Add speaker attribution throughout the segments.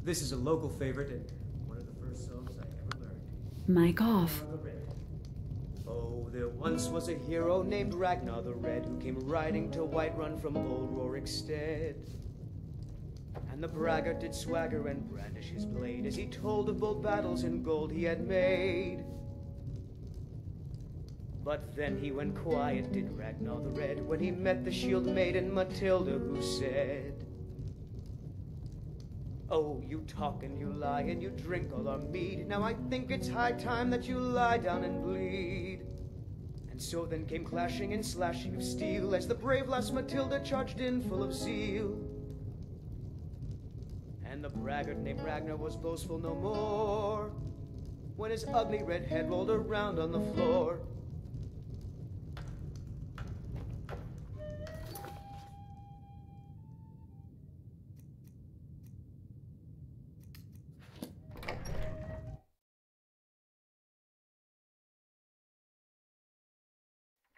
Speaker 1: This is a local favorite and one of the first songs I ever learned.
Speaker 2: Mic off.
Speaker 1: Oh, there once was a hero named Ragnar the Red who came riding to Whiterun from old Rorikstead. And the braggart did swagger and brandish his blade as he told of bold battles in gold he had made. But then he went quiet, did Ragnar the Red, when he met the shield maiden Matilda, who said, "Oh, you talk and you lie and you drink all our mead. Now I think it's high time that you lie down and bleed." And so then came clashing and slashing of steel as the brave lass Matilda charged in full of zeal. And the braggart named Ragnar was boastful no more when his ugly red head rolled around on the floor.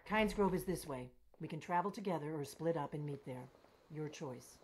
Speaker 3: Kynes Grove is this way. We can travel together or split up and meet there. Your choice.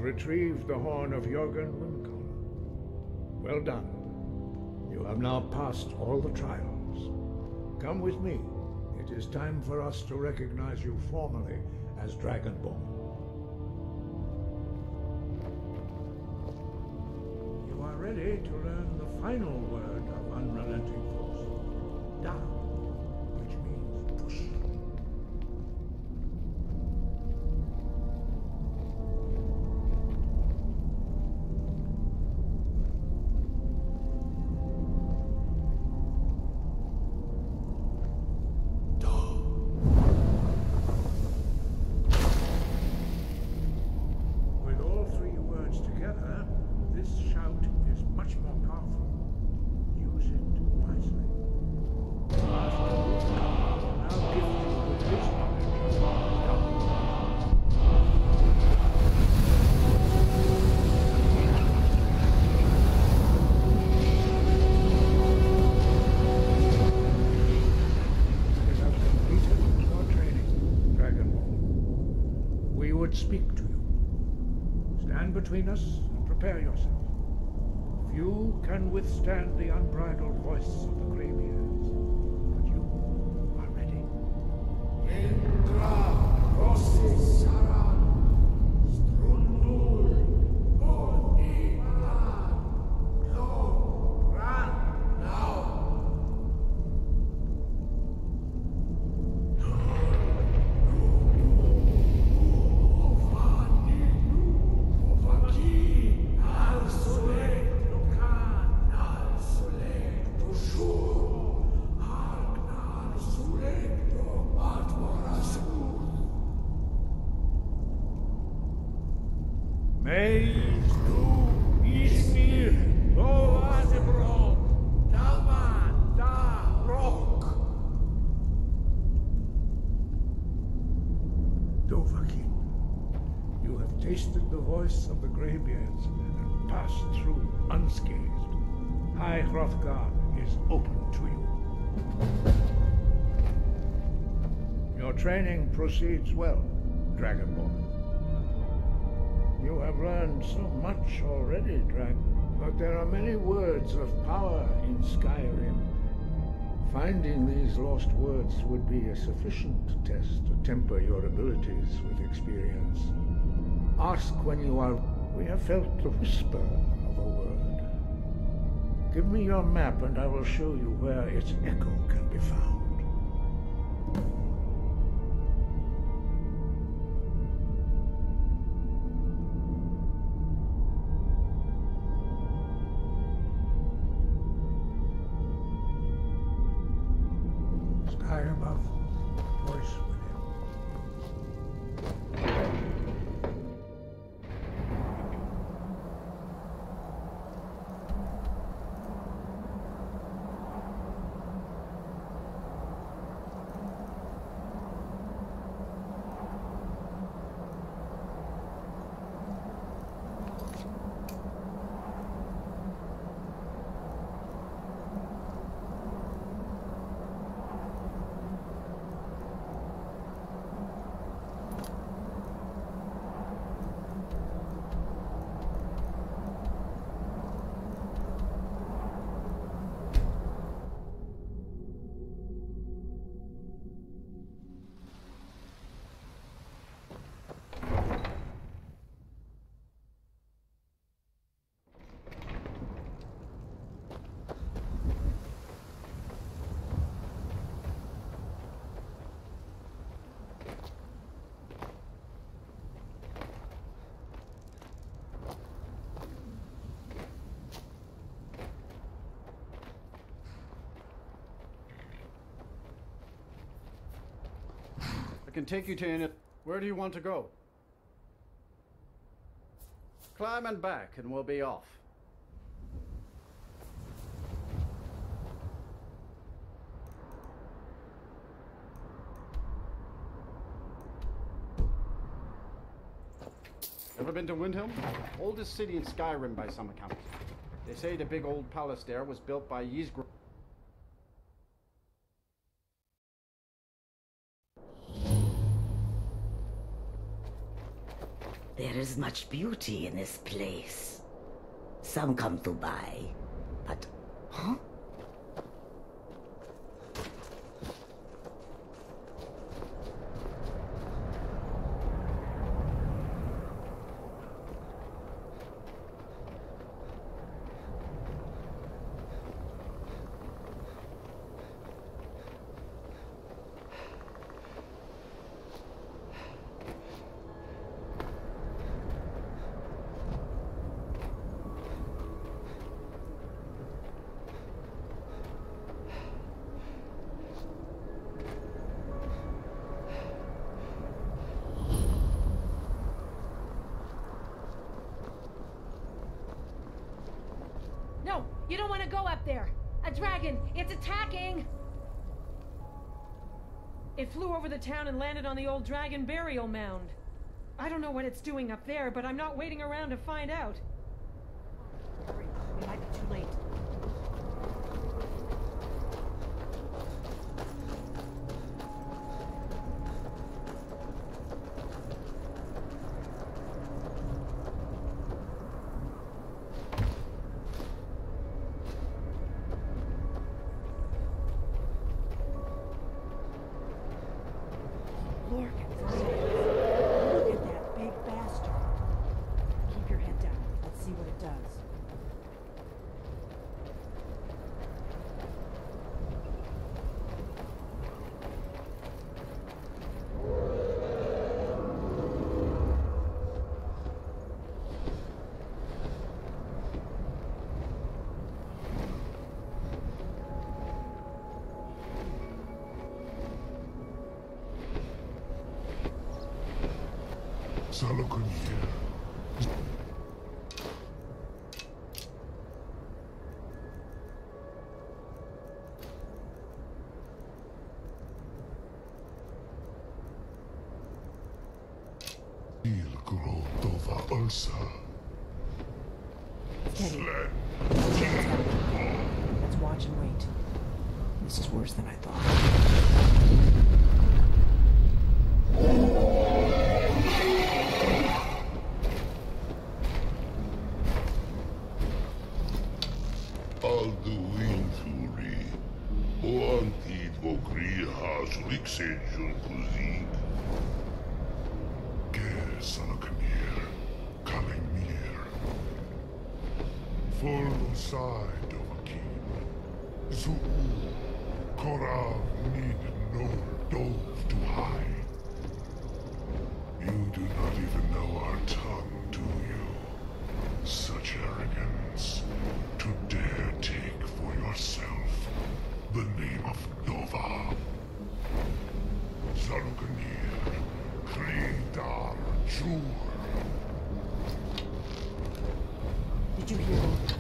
Speaker 4: Retrieved the horn of Jorgen Windcaller. Well done. You have now passed all the trials. Come with me. It is time for us to recognize you formally as Dragonborn. You are ready to learn the final word of unrelenting force. Da, which means push. Speak to you. Stand between us and prepare yourself. Few can withstand the unbridled voice of the Greybeards, but you are ready. Indra, Rossi, Saran, Strundul, Oni, Lo, Ran, now. Tasted the voice of the Greybeards and passed through unscathed. High Hrothgar is open to you. Your training proceeds well, Dragonborn. You have learned so much already, but there are many words of power in Skyrim. Finding these lost words would be a sufficient test to temper your abilities with experience. Ask when you are... We have felt the whisper of a word. Give me your map and I will show you where its echo can be found. high above, voice within.
Speaker 2: I can take you to any... Where do you want to go? Climb and back and we'll be off. Ever been to Windhelm? Oldest city in Skyrim by some accounts. They say the big old palace there was built by Ysgrim.
Speaker 5: There is much beauty in this place. Some come to buy, but... Huh?
Speaker 6: No, you don't want to go up there. A dragon, it's attacking! It flew over the town and landed on the old dragon burial mound. I don't know what it's doing up there, but I'm not waiting around to find out.
Speaker 3: Hurry, we might be too late. Look at that big bastard. Keep your head down. Let's see what it does.
Speaker 7: Salokun here. Il Grotova Ulsa.
Speaker 3: Steady. Let's watch and wait. This is worse than I thought.
Speaker 7: Alduinturi, o antid vokriha zuriksenjun kuzik. Ger Salakanir, Kalimir. Full side of a king. Zuu, Korav need no dove to hide. You do not even know our tongue, do you? Such arrogance, to dare take for yourself the name of Nova. Zalukanir, Kridar, Jur.
Speaker 3: Did you hear that?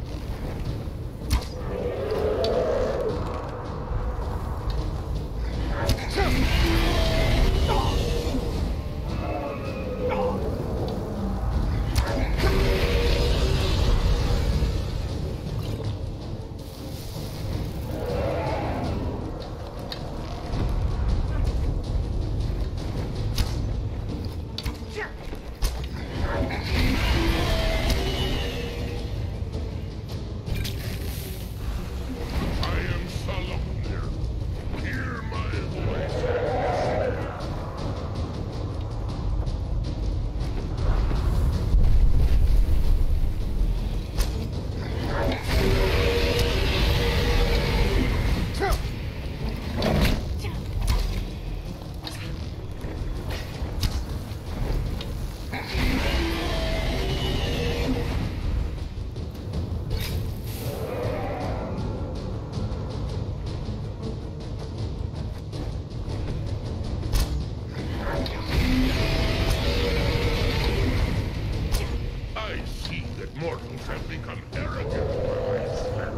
Speaker 7: Mortals have become arrogant while I slept.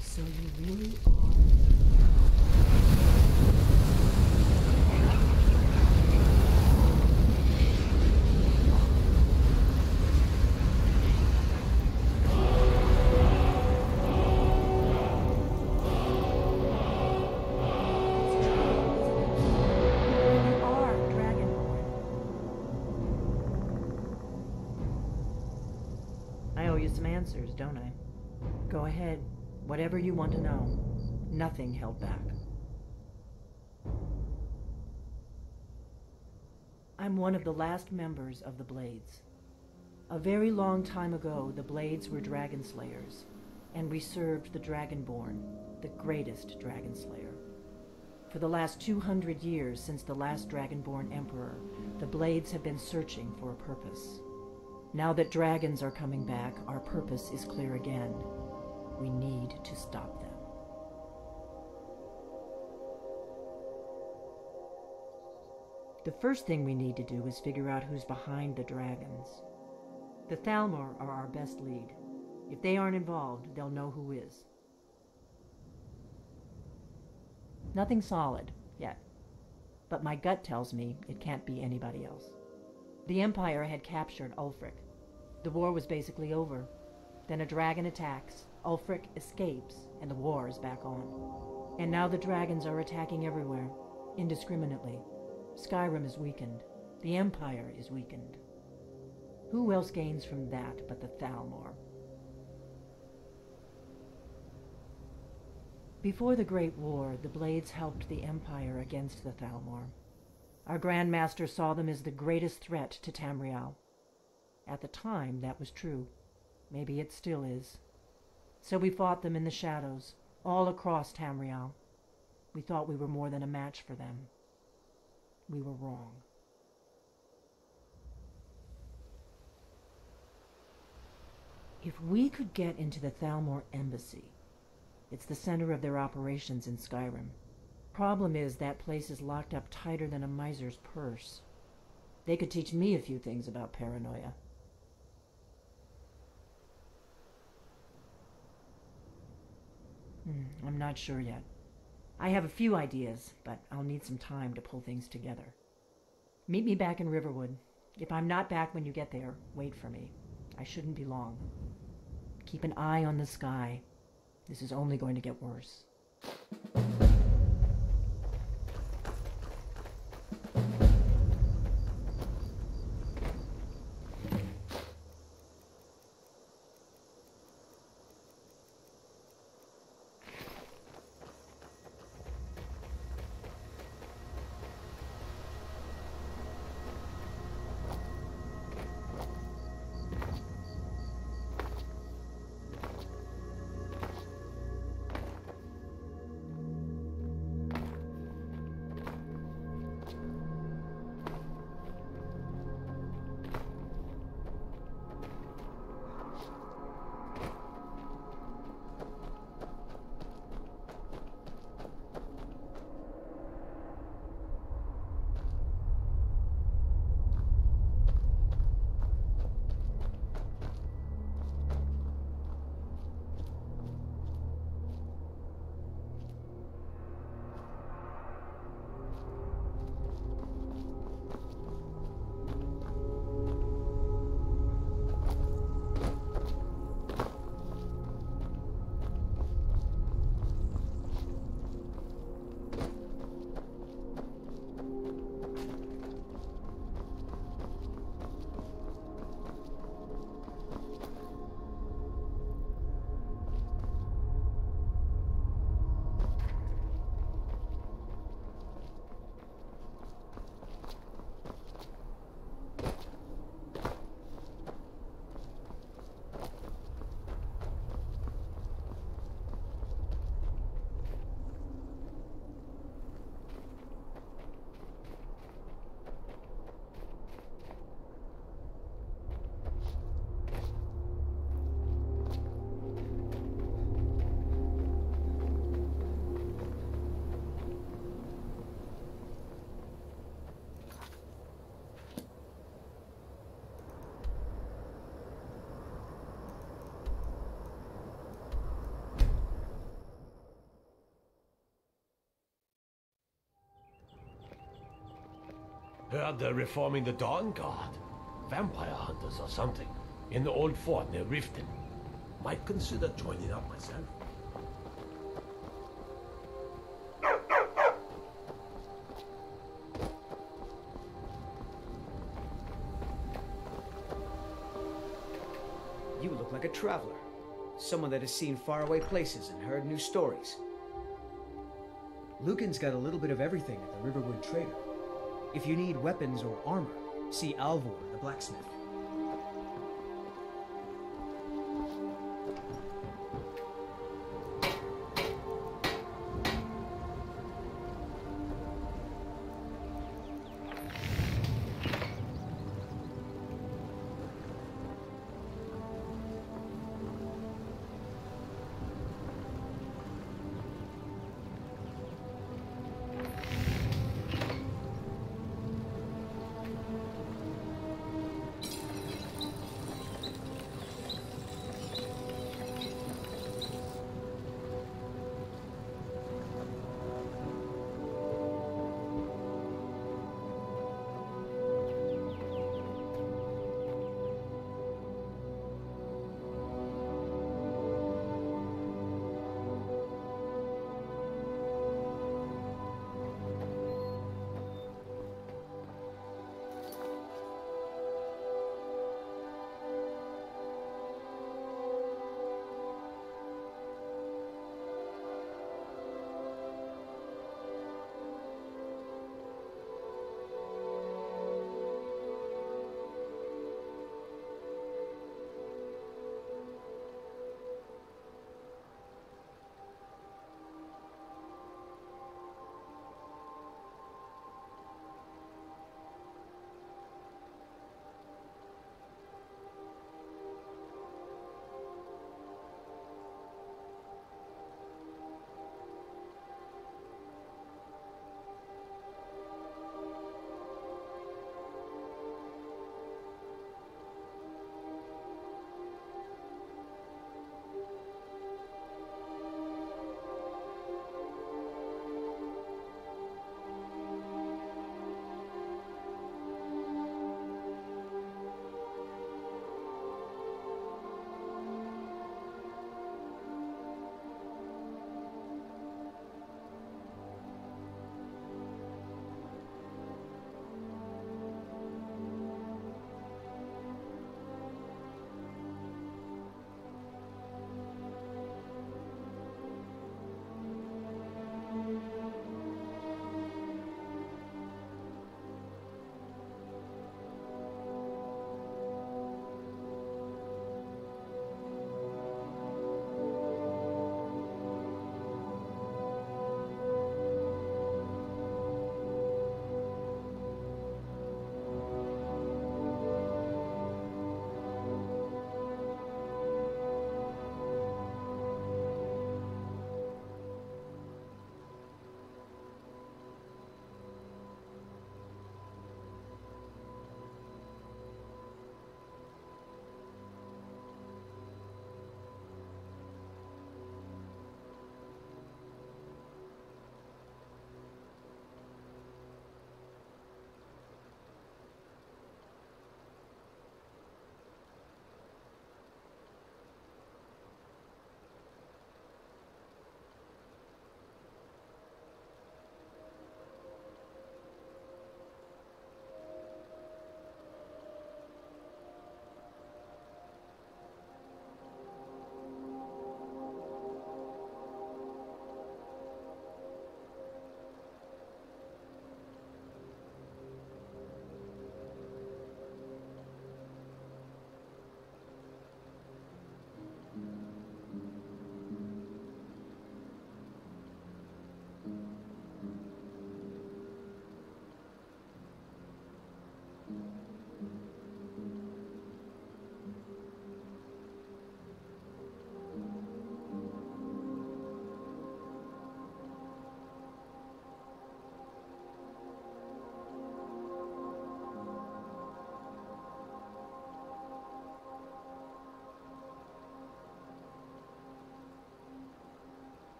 Speaker 3: So you really are. I owe you some answers, don't I? Go ahead. Whatever you want to know. Nothing held back. I'm one of the last members of the Blades. A very long time ago, the Blades were dragon slayers, and we served the Dragonborn, the greatest dragon slayer. For the last 200 years since the last Dragonborn Emperor, the Blades have been searching for a purpose. Now that dragons are coming back, our purpose is clear again. We need to stop them. The first thing we need to do is figure out who's behind the dragons. The Thalmor are our best lead. If they aren't involved, they'll know who is. Nothing solid, yet. But my gut tells me it can't be anybody else. The Empire had captured Ulfric. The war was basically over. Then a dragon attacks, Ulfric escapes, and the war is back on. And now the dragons are attacking everywhere, indiscriminately. Skyrim is weakened. The Empire is weakened. Who else gains from that but the Thalmor? Before the Great War, the Blades helped the Empire against the Thalmor. Our Grand Master saw them as the greatest threat to Tamriel. At the time, that was true. Maybe it still is. So we fought them in the shadows, all across Tamriel. We thought we were more than a match for them. We were wrong. If we could get into the Thalmor embassy, it's the center of their operations in Skyrim. Problem is, that place is locked up tighter than a miser's purse. They could teach me a few things about paranoia. I'm not sure yet. I have a few ideas, but I'll need some time to pull things together. Meet me back in Riverwood. If I'm not back when you get there, wait for me. I shouldn't be long. Keep an eye on the sky. This is only going to get worse.
Speaker 8: Heard they're reforming the Dawn Guard. Vampire hunters or something. In the old fort near Riften. Might consider joining up myself.
Speaker 1: You look like a traveler. Someone that has seen faraway places and heard new stories. Lucan's got a little bit of everything at the Riverwood Trader. If you need weapons or armor, see Alvor, the blacksmith.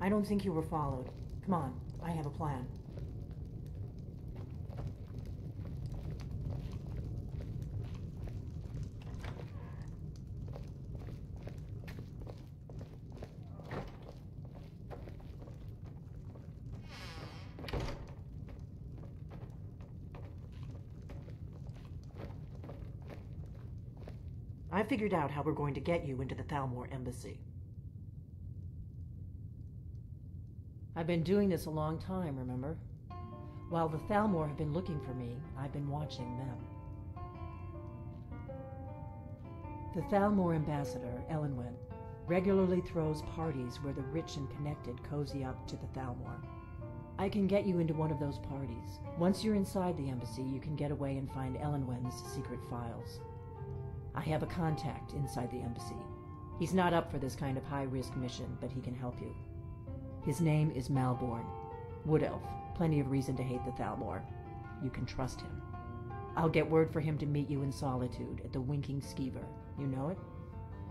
Speaker 3: I don't think you were followed. Come on, I have a plan. I figured out how we're going to get you into the Thalmor embassy. I've been doing this a long time, remember? While the Thalmor have been looking for me, I've been watching them. The Thalmor ambassador, Elenwen, regularly throws parties where the rich and connected cozy up to the Thalmor. I can get you into one of those parties. Once you're inside the embassy, you can get away and find Elenwen's secret files. I have a contact inside the embassy. He's not up for this kind of high-risk mission, but he can help you. His name is Malborn. Wood Elf. Plenty of reason to hate the Thalmor. You can trust him. I'll get word for him to meet you in Solitude at the Winking Skeever. You know it?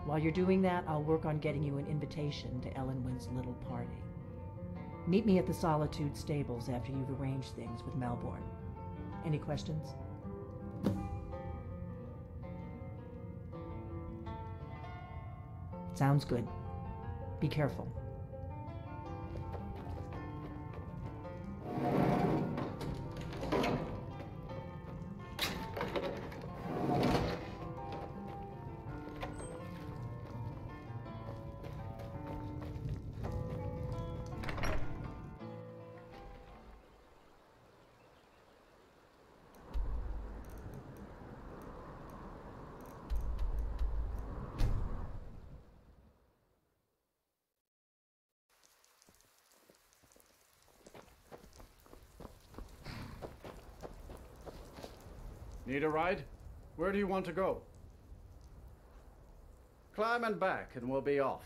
Speaker 3: While you're doing that, I'll work on getting you an invitation to Elenwen's little party. Meet me at the Solitude stables after you've arranged things with Malborn. Any questions? Sounds good. Be careful.
Speaker 2: Need a ride? Where do you want to go? Climb and back and we'll be off.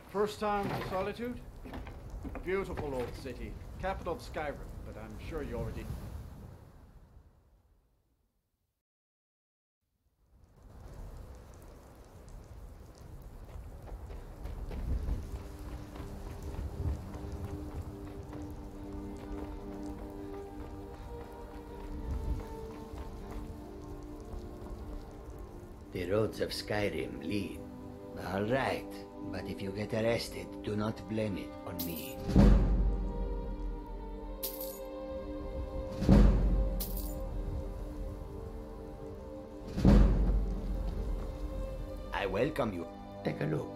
Speaker 2: First time to Solitude? Beautiful old city. Capital of Skyrim, but I'm sure you already...
Speaker 5: The roads of Skyrim lead. All right, but if you get arrested, do not blame it on me. I welcome you. Take a look.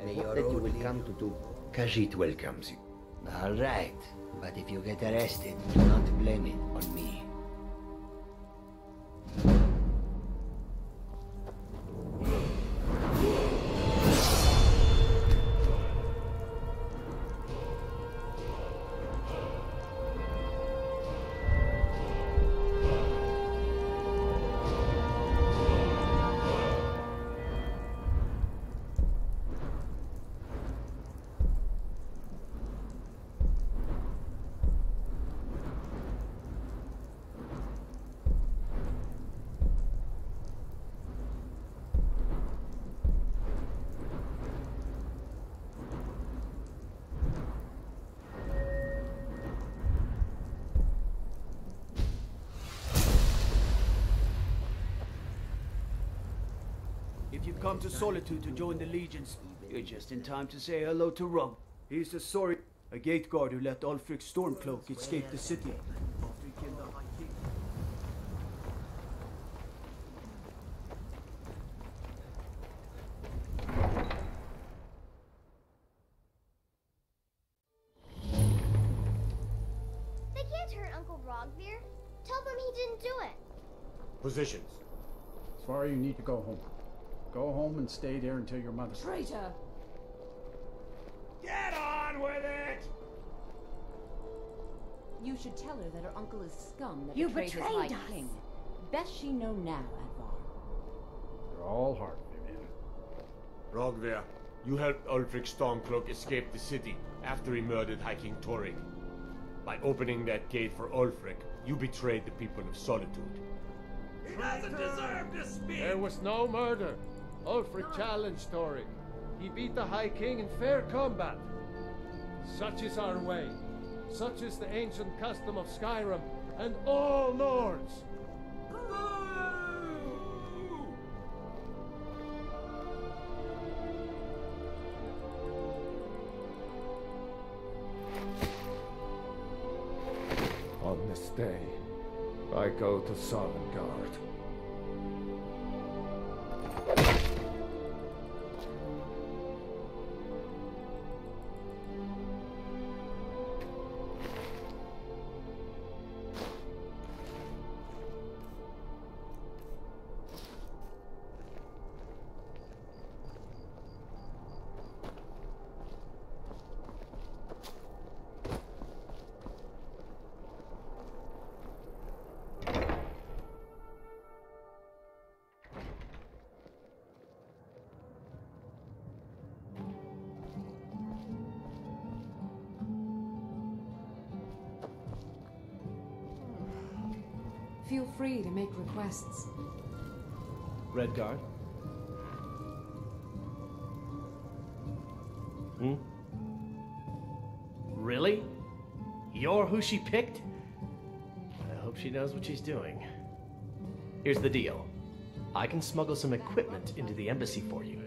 Speaker 5: I hope that you will come to do. Khajiit welcomes you. All right, but if you get arrested, do not blame it on me.
Speaker 1: If you've come to Solitude to join the Legions, You're just in time to say hello to Rob. He's the sorry... a gate guard who let Ulfric's Stormcloak escape the city. After he killed the High King.
Speaker 9: They can't hurt Uncle Rogvir. Tell them he didn't do it.
Speaker 8: Positions.
Speaker 2: Svar, you need to go home. Go home and stay there until your mother...
Speaker 3: Traitor!
Speaker 8: Get on with it!
Speaker 10: You should tell her that her uncle is scum that
Speaker 3: You
Speaker 10: betrayed his
Speaker 3: betrayed
Speaker 10: High
Speaker 3: us.
Speaker 10: King. Best she know now, Advar.
Speaker 2: They're all heart, Vivian.
Speaker 8: Rogver, you helped Ulfric Stormcloak escape the city after he murdered High King Torrik. By opening that gate for Ulfric, you betrayed the people of Solitude.
Speaker 11: He doesn't deserve to speak!
Speaker 12: There was no murder. Ulfric challenged Torrik. He beat the High King in fair combat. Such is our way. Such is the ancient custom of Skyrim and all Nords. On this day, I go to Sovngarde.
Speaker 13: Feel free to make requests.
Speaker 14: Redguard? Hmm? Really? You're who she picked? I hope she knows what she's doing. Here's the deal. I can smuggle some equipment into the embassy for you.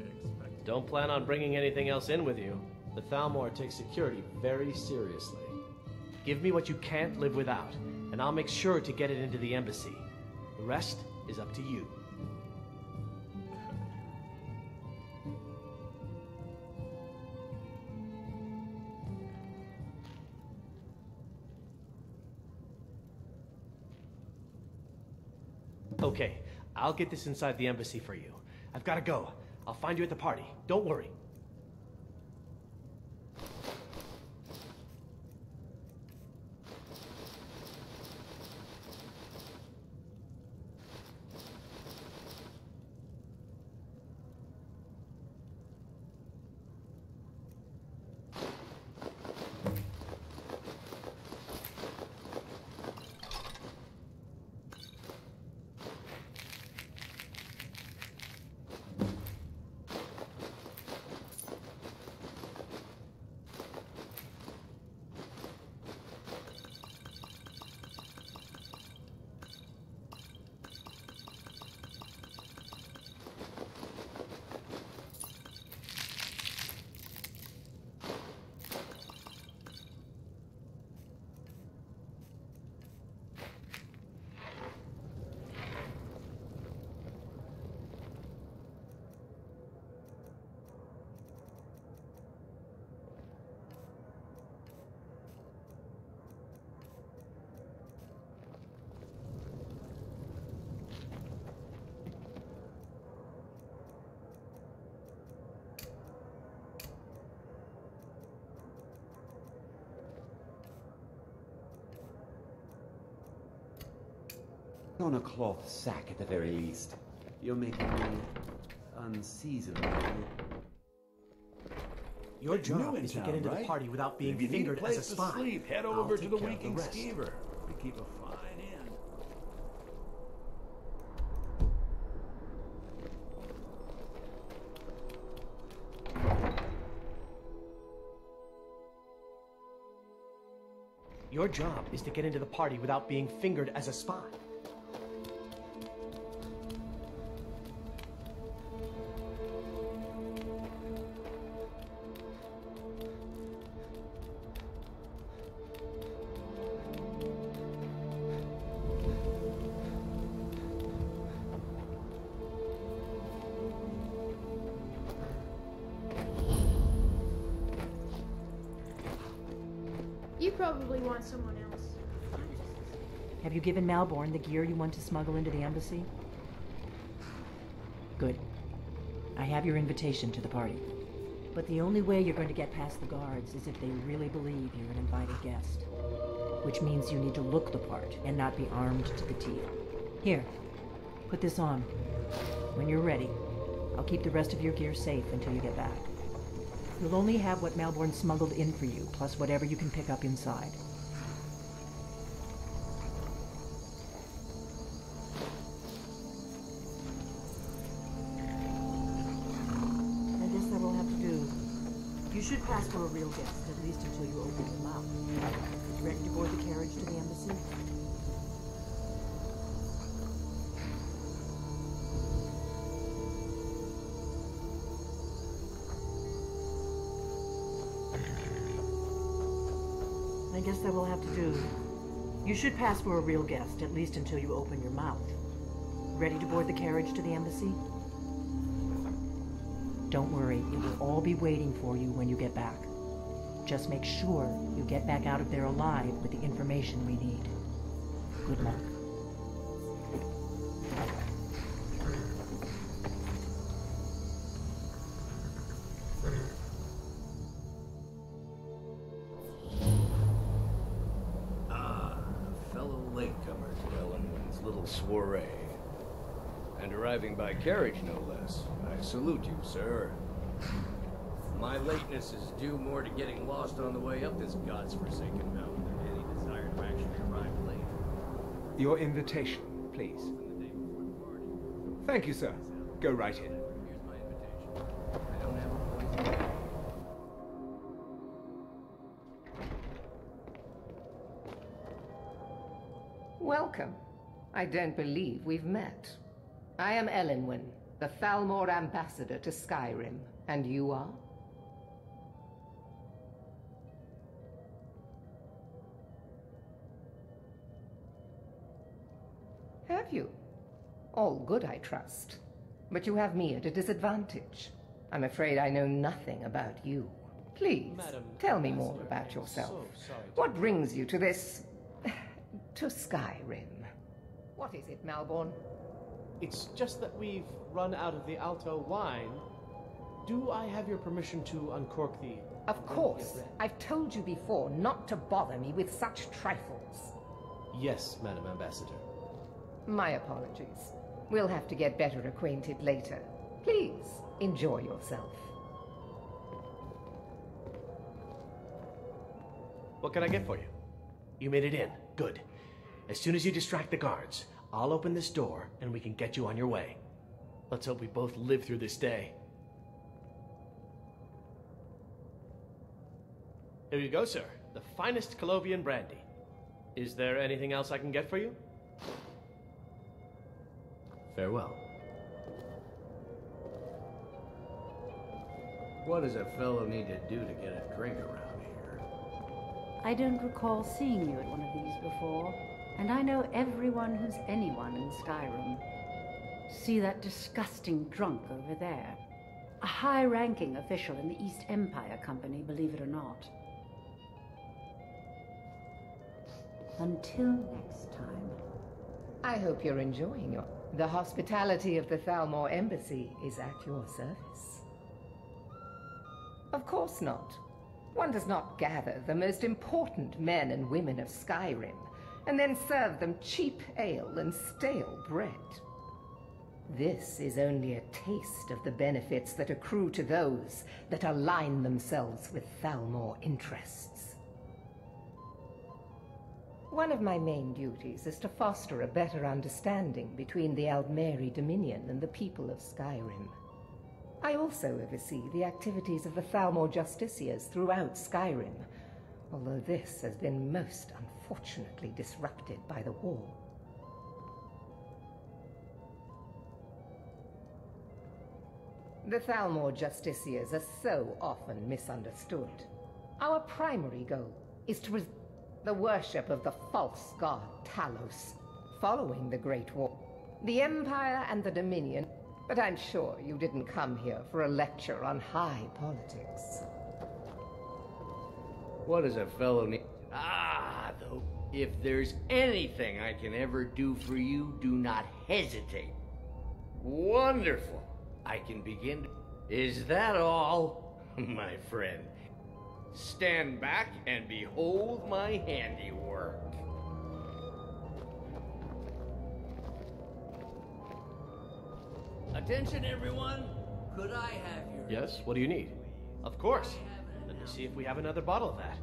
Speaker 14: Don't plan on bringing anything else in with you. The Thalmor takes security very seriously. Give me what you can't live without, and I'll make sure to get it into the embassy. The rest is up to you. Okay, I'll get this inside the embassy for you. I've got to go. I'll find you at the party. Don't worry.
Speaker 15: On a cloth sack at the very least. You're making me unseasonable.
Speaker 14: Your job is to get into the party without being fingered as a spy.
Speaker 11: Sleep, head
Speaker 14: I'll
Speaker 11: over
Speaker 14: take
Speaker 11: to the
Speaker 14: care of
Speaker 11: Winking
Speaker 14: rest.
Speaker 11: Skeever. We keep a fine inn.
Speaker 14: Your job is to get into the party without being fingered as a spy.
Speaker 16: probably wants someone else.
Speaker 3: Have you given Malborn the gear you want to smuggle into the embassy? Good. I have your invitation to the party. But the only way you're going to get past the guards is if they really believe you're an invited guest. Which means you need to look the part and not be armed to the teeth. Here, put this on. When you're ready, I'll keep the rest of your gear safe until you get back. You'll only have what Malborn smuggled in for you, plus whatever you can pick up inside. I guess that will have to do. You should pass for a real guest, at least until you open your mouth. Ready to board the carriage to the embassy? I guess that will have to do. You should pass for a real guest, at least until you open your mouth. Ready to board the carriage to the embassy? Don't worry, it will all be waiting for you when you get back. Just make sure you get back out of there alive with the information we need. Good luck.
Speaker 17: Fellow latecomers to Ellenwood's little soiree. And arriving by carriage, no less. I salute you, sir. My lateness is due more to getting lost on the way up this god's-forsaken mountain than any desire to actually arrive late.
Speaker 18: Your invitation, please. Thank you, sir. Go right in.
Speaker 17: Here's my invitation. I don't have a voice.
Speaker 19: Welcome. I don't believe we've met. I am Ellenwyn, the Thalmor ambassador to Skyrim. And you are? Have you? All good, I trust. But you have me at a disadvantage. I'm afraid I know nothing about you. Please,
Speaker 14: Madam,
Speaker 19: tell me more about yourself.
Speaker 14: So sorry
Speaker 19: What brings you to this... to Skyrim? What is it, Malborn?
Speaker 14: It's just that we've run out of the Alto wine. Do I have your permission to uncork the...
Speaker 19: Of course. I've told you before not to bother me with such trifles.
Speaker 14: Yes, Madam Ambassador.
Speaker 19: My apologies. We'll have to get better acquainted later. Please, enjoy yourself.
Speaker 14: What can I get for you? You made it in. Good. As soon as you distract the guards, I'll open this door and we can get you on your way. Let's hope we both live through this day. Here you go, sir. The finest Colovian brandy. Is there anything else I can get for you? Farewell.
Speaker 17: What does a fellow need to do to get a drink around here?
Speaker 20: I don't recall seeing you at one of these before, and I know everyone who's anyone in Skyrim. See that disgusting drunk over there? A high-ranking official in the East Empire Company, believe it or not. Until next time.
Speaker 19: I hope you're enjoying your... The hospitality of the Thalmor Embassy is at your service. Of course not. One does not gather the most important men and women of Skyrim and then serve them cheap ale and stale bread. This is only a taste of the benefits that accrue to those that align themselves with Thalmor interests. One of my main duties is to foster a better understanding between the Aldmeri Dominion and the people of Skyrim. I also oversee the activities of the Thalmor Justiciars throughout Skyrim, although this has been most unfortunately disrupted by the war. The Thalmor Justiciars are so often misunderstood. Our primary goal is to the worship of the false god Talos, following the Great War. The Empire and the Dominion, but I'm sure you didn't come here for a lecture on high politics.
Speaker 17: What does a fellow need to Though, if there's anything I can ever do for you, do not hesitate. Wonderful. I can begin. Is that all, my friend? Stand back and behold my handiwork.
Speaker 16: Attention, everyone. Could I have your...
Speaker 14: Yes, what do you need? Of course. Let me see if we have another bottle of that.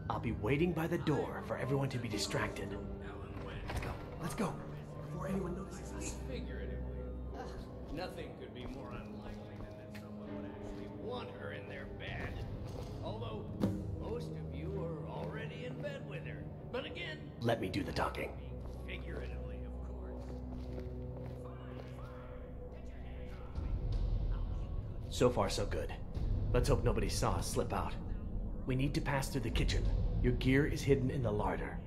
Speaker 14: I'll be waiting by the door for everyone to be distracted.
Speaker 16: Let's go. Before anyone notices us.
Speaker 17: Figuratively. Nothing could be more unlikely than that someone would actually want her in their bed. Although, most of you are already in bed with her. But again...
Speaker 14: Let me do the talking.
Speaker 17: Figuratively, of course.
Speaker 14: So far, so good. Let's hope nobody saw us slip out. We need to pass through the kitchen. Your gear is hidden in the larder.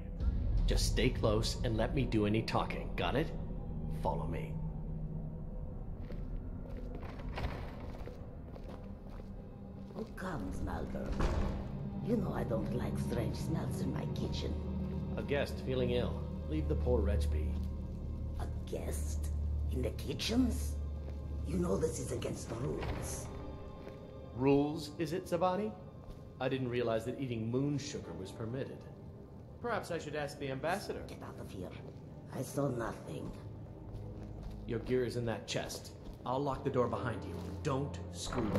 Speaker 14: Just stay close and let me do any talking. Got it? Follow me.
Speaker 21: Who comes, Malcolm? You know I don't like strange smells in my kitchen.
Speaker 14: A guest feeling ill. Leave the poor wretch be.
Speaker 21: A guest? In the kitchens? You know this is against the rules.
Speaker 14: Rules, is it, Zavani? I didn't realize that eating moon sugar was permitted. Perhaps I should ask the ambassador.
Speaker 21: Get out of here. I saw nothing.
Speaker 14: Your gear is in that chest. I'll lock the door behind you. Don't screw.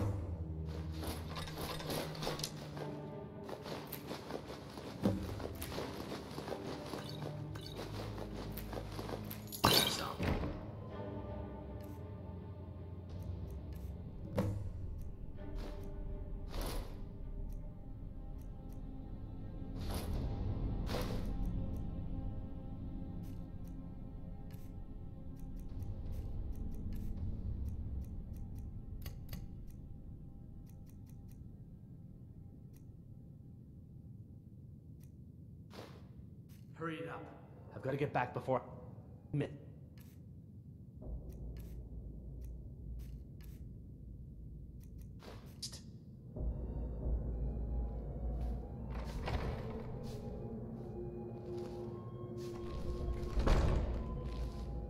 Speaker 14: Hurry it up. I've got to get back before...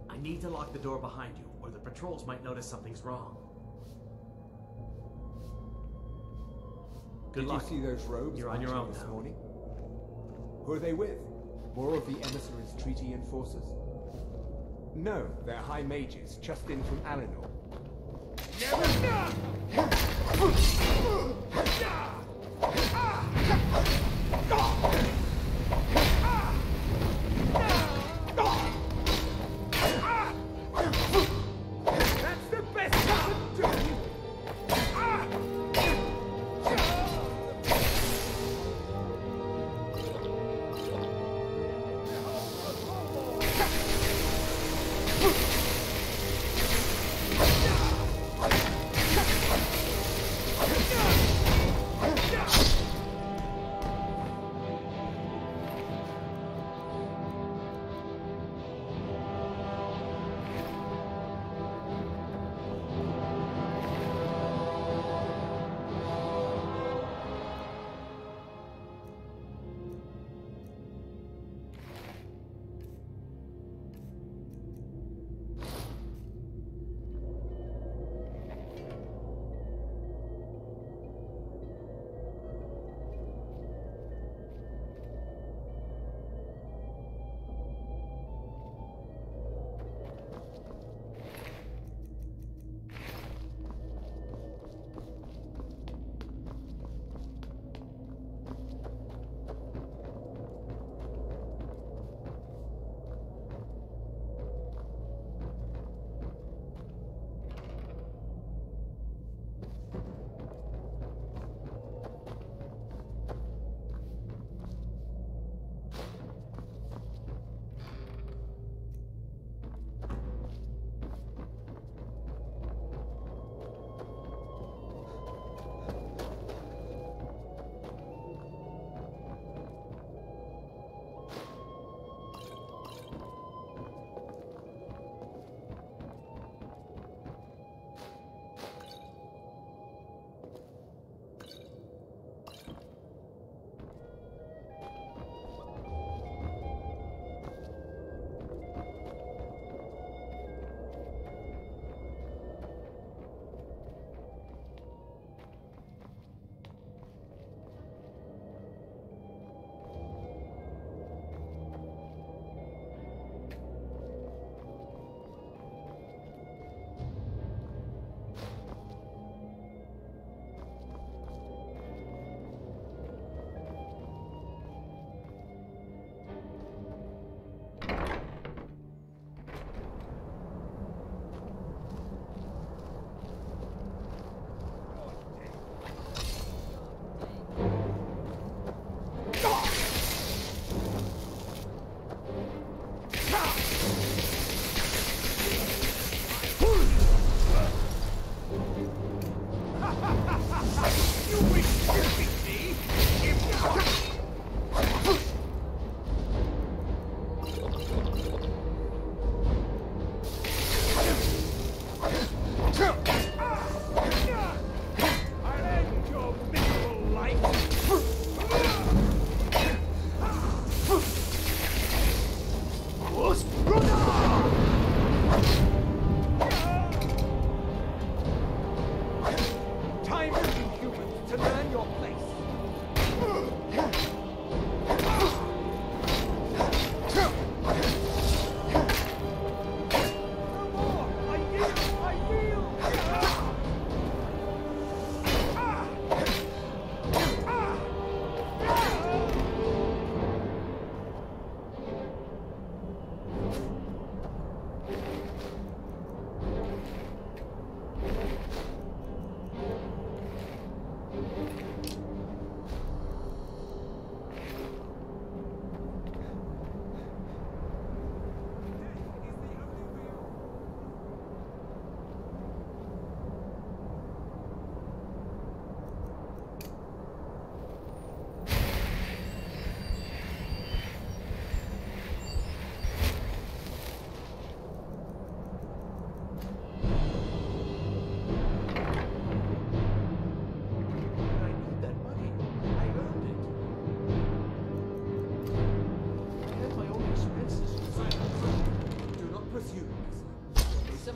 Speaker 14: I need to lock the door behind you, or the patrols might notice something's wrong. Good luck.
Speaker 18: Did you see those robes?
Speaker 14: You're on your own
Speaker 18: this
Speaker 14: now.
Speaker 18: morning? Who are they with? More of the emissaries' treaty enforcers? No, they're high mages, just in from Alinor.
Speaker 11: That's the best I can do!
Speaker 7: Yeah!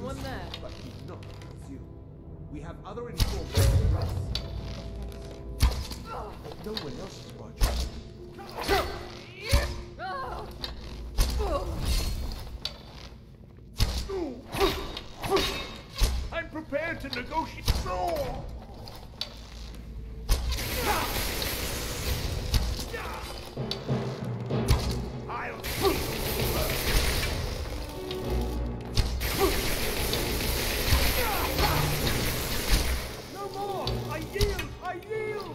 Speaker 6: someone there.
Speaker 18: But do not presume. We have other informants for us. No one else is watching.
Speaker 11: I'm prepared to negotiate. No more! I yield! I yield!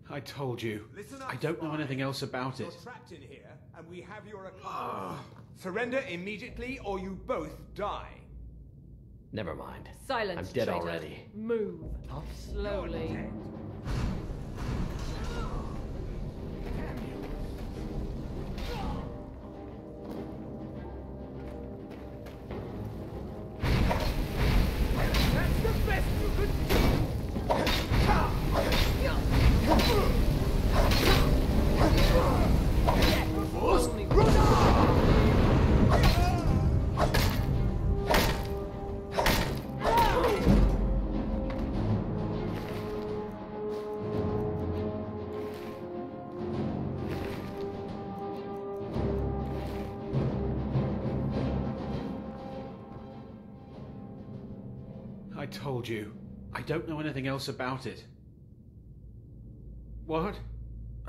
Speaker 4: I told you. I don't know anything else about
Speaker 18: You're
Speaker 4: it.
Speaker 18: trapped in here, and we have your account. Surrender immediately, or you both die.
Speaker 14: Never mind.
Speaker 6: Silence,
Speaker 14: I'm dead
Speaker 6: traitor.
Speaker 14: already.
Speaker 6: Move. Slowly.
Speaker 11: That's the best you could do!
Speaker 4: I told you. I don't know anything else about it. What?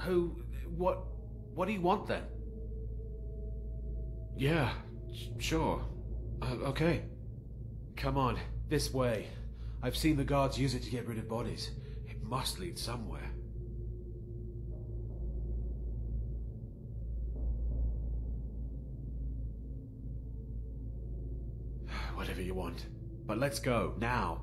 Speaker 4: Who? What do you want then? Yeah, sure. Okay. Come on, this way. I've seen the guards use it to get rid of bodies. It must lead somewhere. Whatever you want. But let's go, now.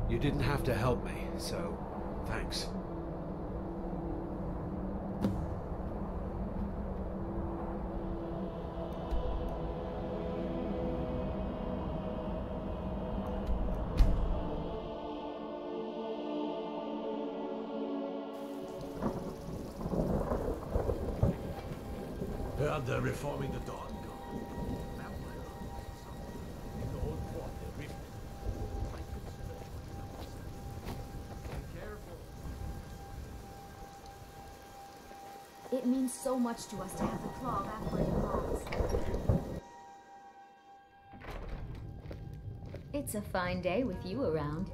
Speaker 4: You didn't have to help me, so thanks.
Speaker 11: Heard they're reforming the dog.
Speaker 5: It means so much to us to have the claw back where it belongs. It's a fine day with you around.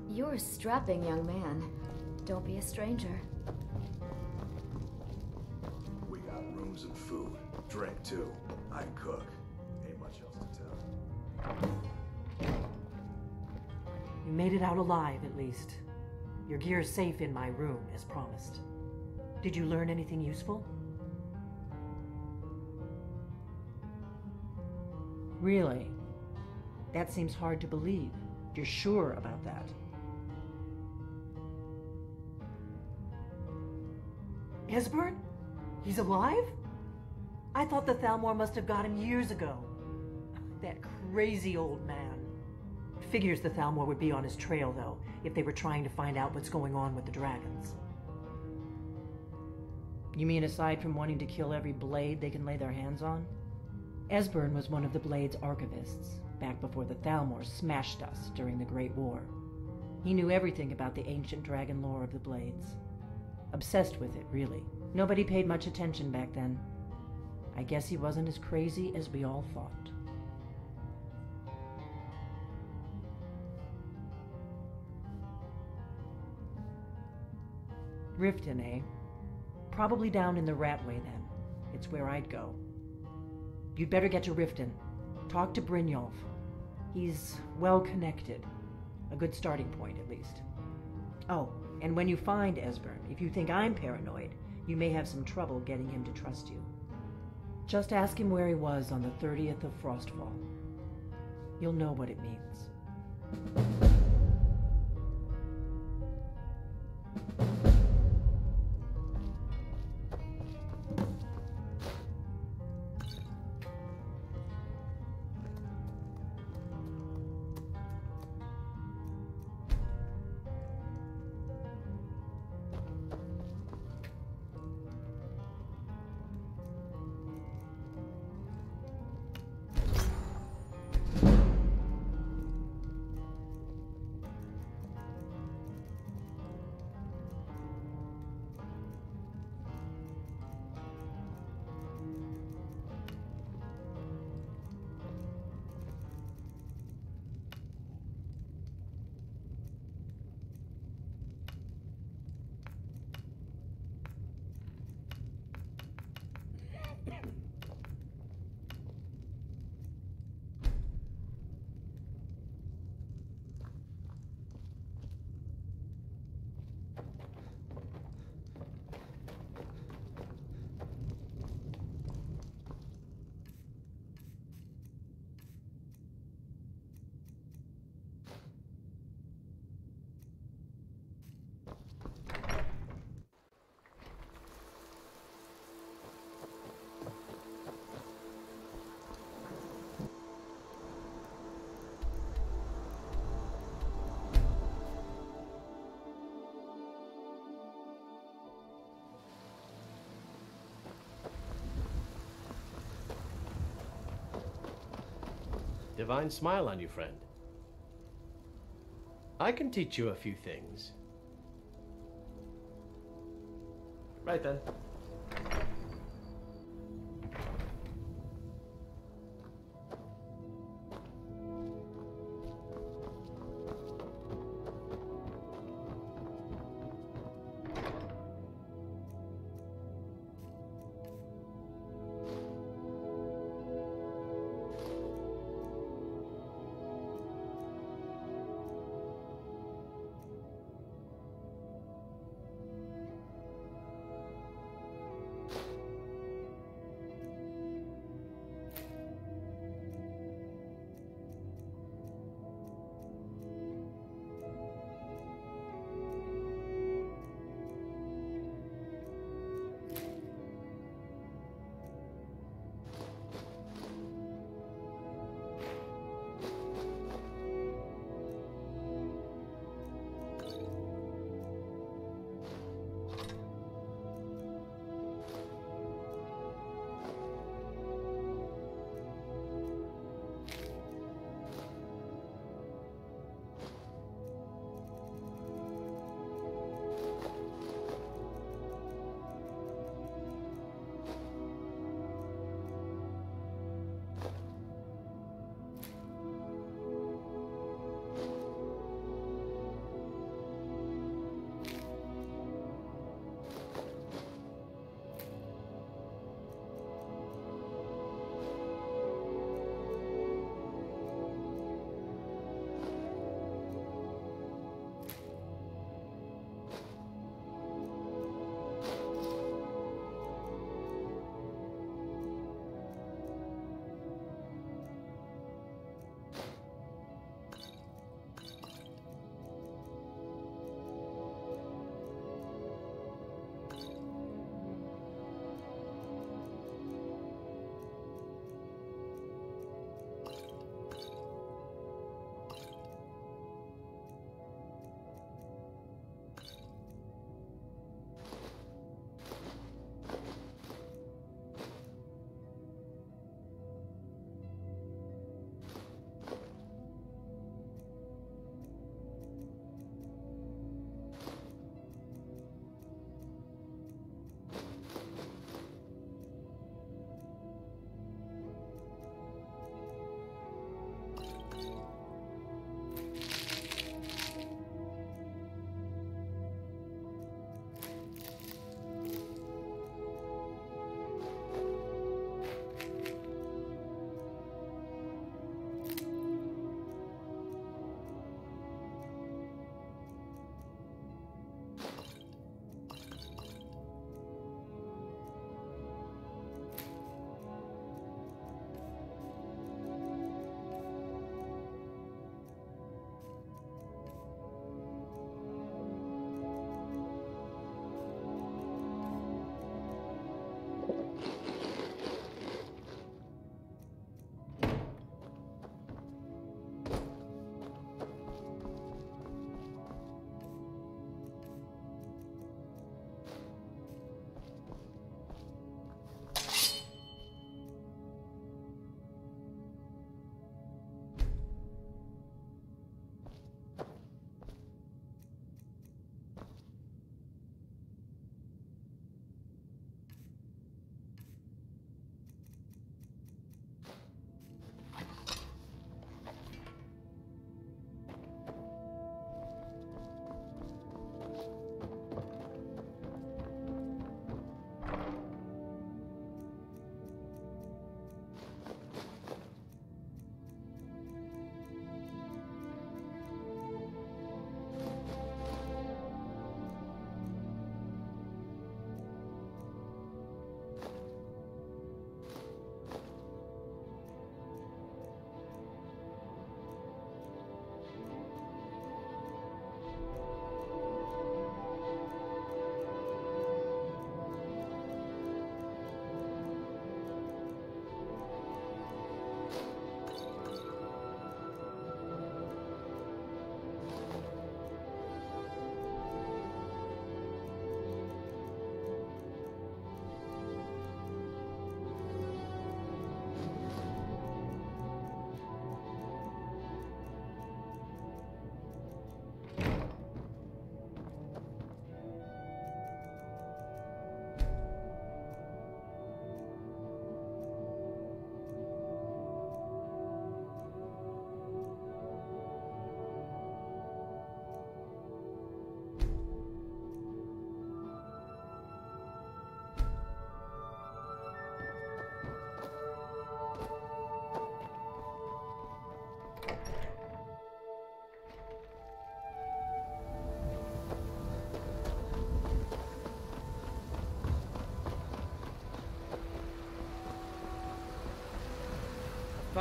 Speaker 5: You're a strapping young man. Don't be a stranger.
Speaker 22: We got rooms and food. Drink, too. I can cook. Ain't much else to tell.
Speaker 3: You made it out alive, at least. Your gear's safe in my room, as promised. Did you learn anything useful? Really? That seems hard to believe. You're sure about that? Esbern? He's alive? I thought the Thalmor must have got him years ago. That crazy old man. Figures the Thalmor would be on his trail, though, if they were trying to find out what's going on with the dragons. You mean aside from wanting to kill every blade they can lay their hands on? Esbern was one of the Blade's archivists, back before the Thalmor smashed us during the Great War. He knew everything about the ancient dragon lore of the Blades. Obsessed with it, really. Nobody paid much attention back then. I guess he wasn't as crazy as we all thought. Riften, eh? Probably down in the Ratway, then. It's where I'd go. You'd better get to Riften. Talk to Brynjolf. He's well connected. A good starting point, at least. Oh, and when you find Esbern, if you think I'm paranoid, you may have some trouble getting him to trust you. Just ask him where he was on the 30th of Frostfall. You'll know what it means.
Speaker 14: Divine smile on you, friend. I can teach you a few things. Right then.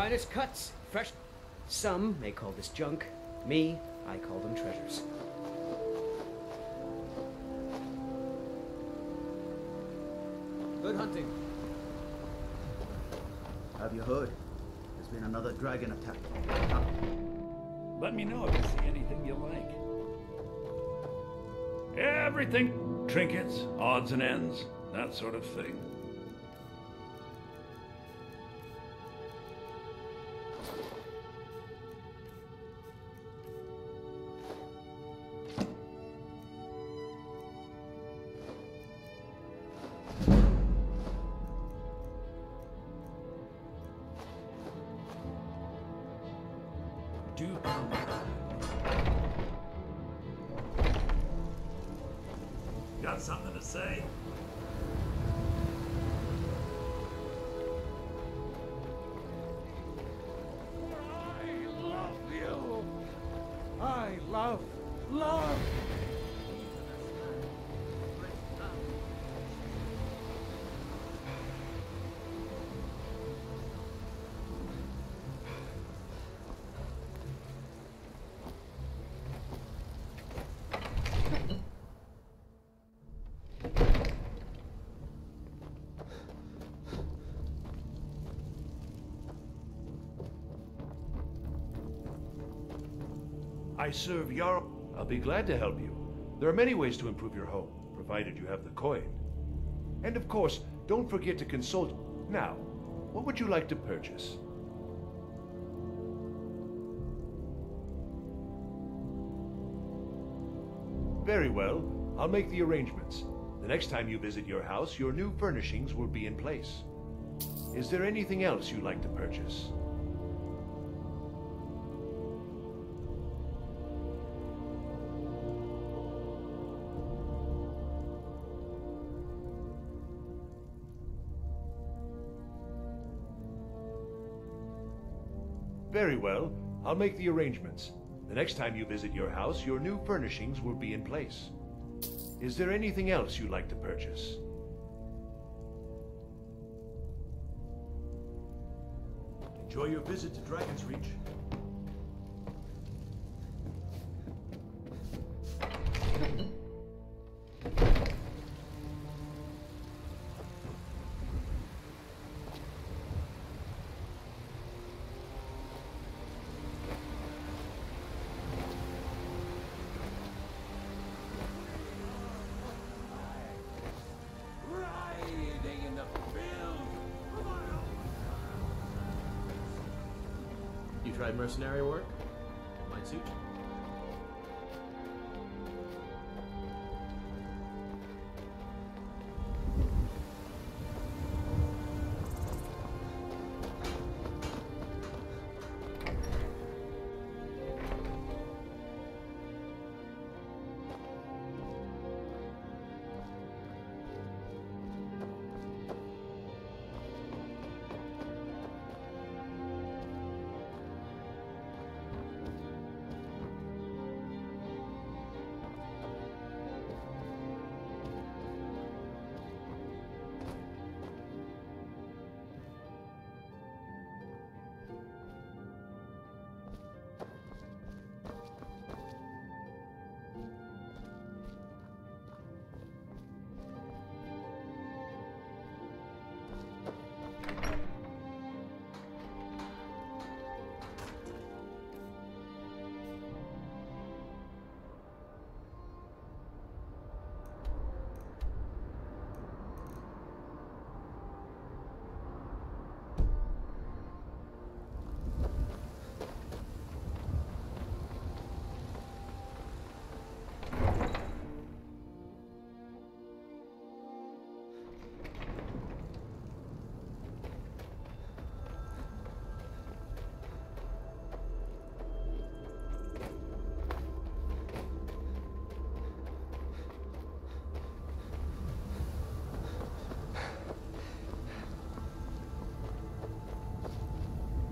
Speaker 1: finest cuts, fresh. Some may call this junk. Me, I call them treasures.
Speaker 16: Good hunting.
Speaker 22: Have you heard? There's been another dragon attack.
Speaker 11: Let me know if you see anything you like. Everything. Trinkets, odds and ends, that sort of thing. Got something to say?
Speaker 12: I love you. I love.
Speaker 11: I serve Jarl. I'll be glad to help you. There are many ways to improve your home, provided you have the coin. And of course, don't forget to consult. Now, what would you like to purchase? Very well. I'll make the arrangements. The next time you visit your house, your new furnishings will be in place. Is there anything else you'd like to purchase? Very well. I'll make the arrangements. The next time you visit your house, your new furnishings will be in place. Is there anything else you'd like to purchase? Enjoy your visit to Dragon's Reach.
Speaker 9: You tried mercenary work? Might suit you.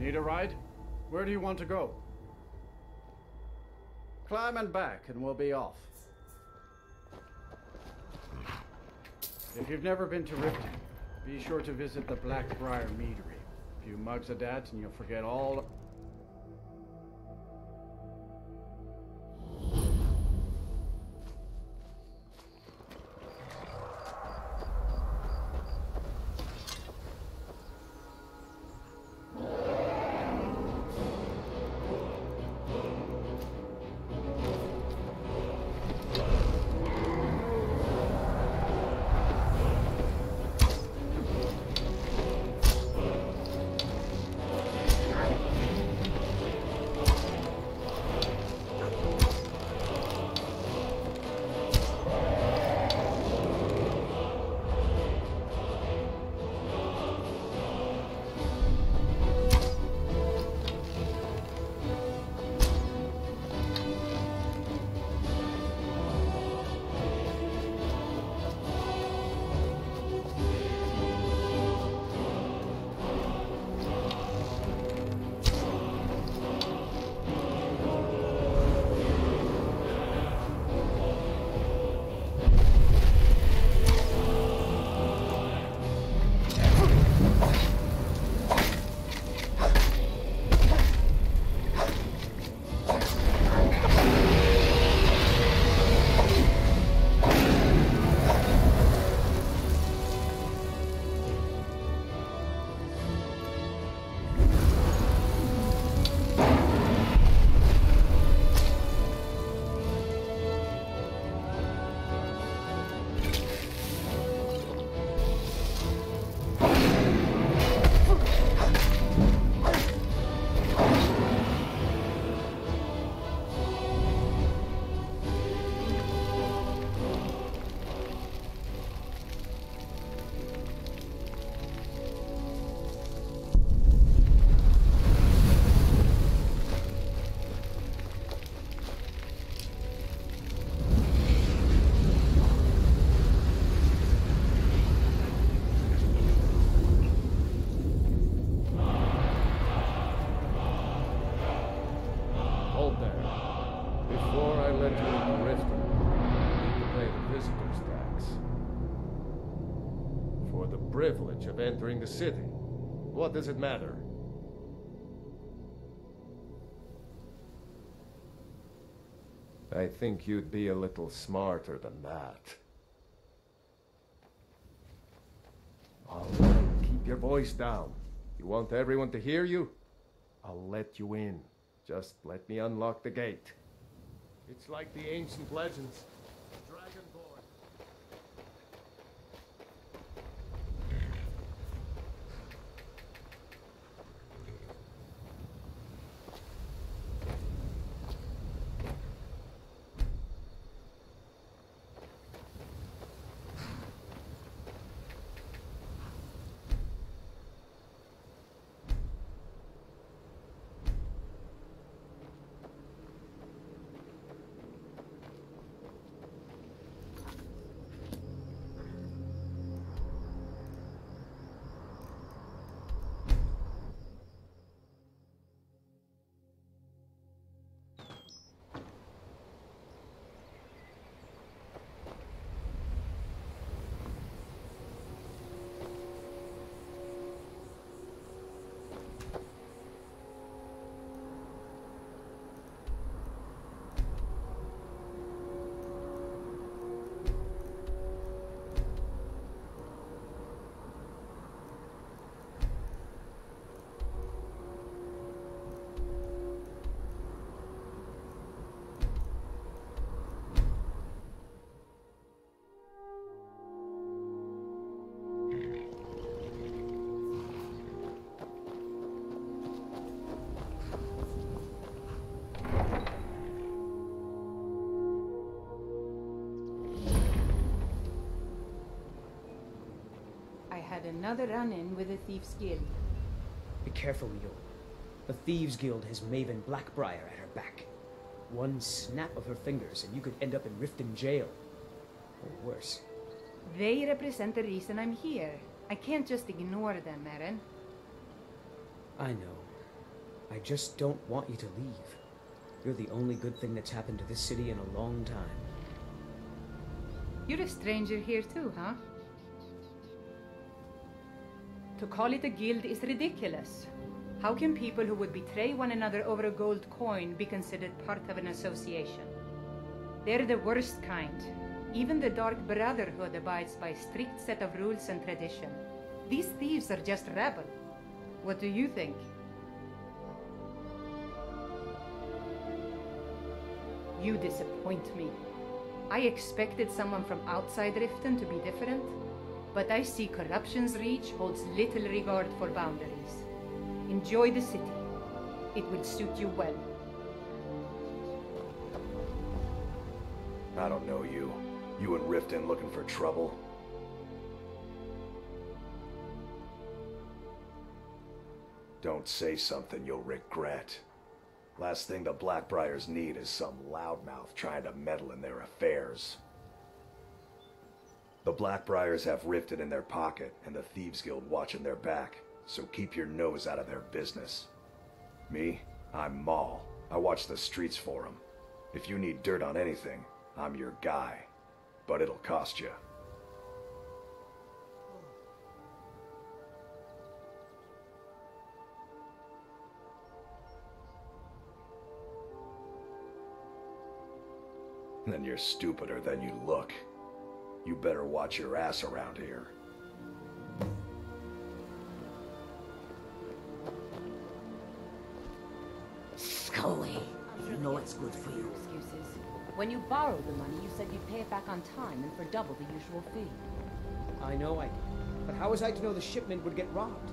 Speaker 2: Need a ride? Where do you want to go? Climb and back and we'll be off. If you've never been to Riften, be sure to visit the Blackbriar Meadery. If few mugs of that and you'll forget all...
Speaker 12: Privilege of entering the city. What does it matter? I think you'd be a little smarter than that. All right, keep your voice down. You want everyone to hear you? I'll let you in. Just let me unlock the gate. It's like the ancient legends. Dragonborn.
Speaker 8: Had another run-in with a thief's guild.
Speaker 1: Be careful, Mule. The Thieves Guild has Maven Blackbriar at her back. One snap of her fingers and you could end up in Riften jail. Or worse.
Speaker 8: They represent the reason I'm here. I can't just ignore them, Eren.
Speaker 1: I know. I just don't want you to leave. You're the only good thing that's happened to this city in a long time.
Speaker 8: You're a stranger here too, huh? To call it a guild is ridiculous. How can people who would betray one another over a gold coin be considered part of an association? They're the worst kind. Even the Dark Brotherhood abides by a strict set of rules and tradition. These thieves are just rabble. What do you think? You disappoint me. I expected someone from outside Riften to be different, but I see corruption's reach holds little regard for boundaries. Enjoy the city. It will suit you well.
Speaker 22: I don't know you. You in Riften looking for trouble? Don't say something you'll regret. Last thing the Blackbriars need is some loudmouth trying to meddle in their affairs. The Blackbriars have Riften in their pocket and the Thieves Guild watching their back, so keep your nose out of their business. Me? I'm Maul. I watch the streets for them. If you need dirt on anything, I'm your guy. But it'll cost you. Then you're stupider than you look. You better watch your ass around here.
Speaker 21: Scully, you know it's good for you.
Speaker 20: Excuses. When you borrowed the money, you said you'd pay it back on time and for double the usual fee.
Speaker 1: I know I did. But how was I to know the shipment would get robbed?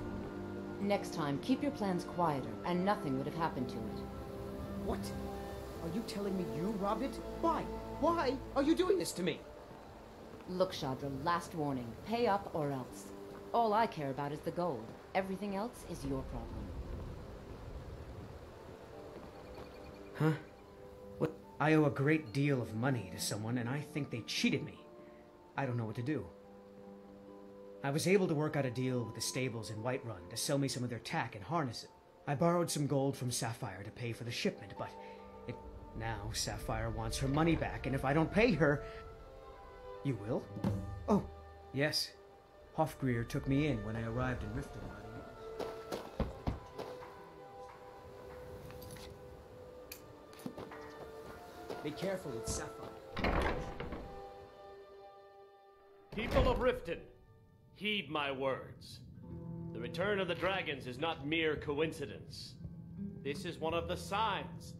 Speaker 20: Next time, keep your plans quieter, and nothing would have happened to it.
Speaker 1: What? Are you telling me you robbed it? Why? Why are you doing this to me?
Speaker 20: Look, Chandra, last warning. Pay up or else. All I care about is the gold. Everything else is your problem.
Speaker 1: Huh? What? I owe a great deal of money to someone, and I think they cheated me. I don't know what to do. I was able to work out a deal with the stables in Whiterun to sell me some of their tack and harnesses. I borrowed some gold from Sapphire to pay for the shipment, but now Sapphire wants her money back, and if I don't pay her... You will? Oh, yes. Hofgreer took me in when I arrived in Riften. Be careful with Sapphire.
Speaker 14: People of Riften, heed my words. The return of the dragons is not mere coincidence. This is one of the signs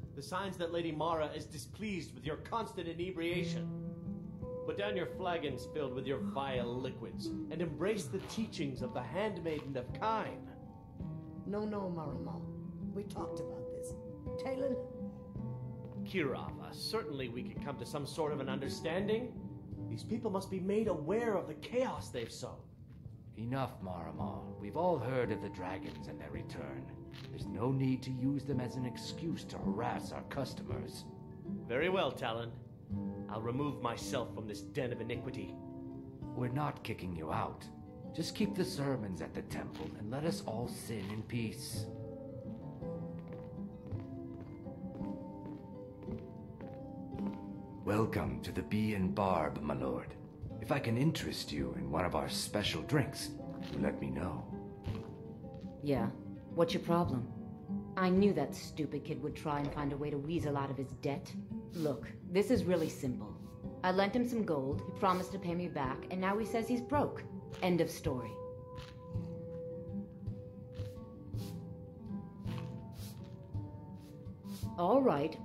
Speaker 14: that Lady Mara is displeased with your constant inebriation. Put down your flagons filled with your vile liquids, and embrace the teachings of the Handmaiden of Kine.
Speaker 21: No, Marama. We talked about this. Talon?
Speaker 14: Kirava, certainly we can come to some sort of an understanding. These people must be made aware of the chaos they've sown.
Speaker 10: Enough, Marama. We've all heard of the dragons and their return. There's no need to use them as an excuse to harass our customers.
Speaker 14: Very well, Talon. I'll remove myself from this den of iniquity.
Speaker 10: We're not kicking you out. Just keep the sermons at the temple and let us all sin in peace. Welcome to the Bee and Barb, my lord. If I can interest you in one of our special drinks, you let me know.
Speaker 20: Yeah. What's your problem? I knew that stupid kid would try and find a way to weasel out of his debt. Look, this is really simple. I lent him some gold, he promised to pay me back, and now he says he's broke. End of story. All right.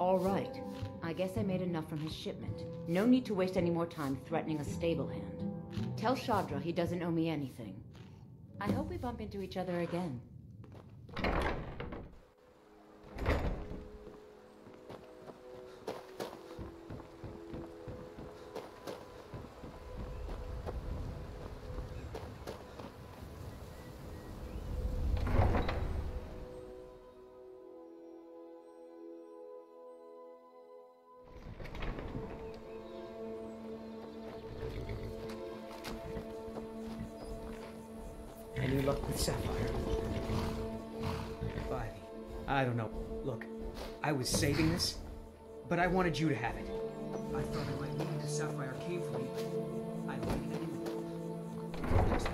Speaker 20: I guess I made enough from his shipment. No need to waste any more time threatening a stable hand. Tell Shadra he doesn't owe me anything. I hope we bump into each other again.
Speaker 1: Any luck with Sapphire? I don't know. Look, I was saving this, but I wanted you to have it. I thought I might need it if Sapphire came for me. I waited anyway. Next time.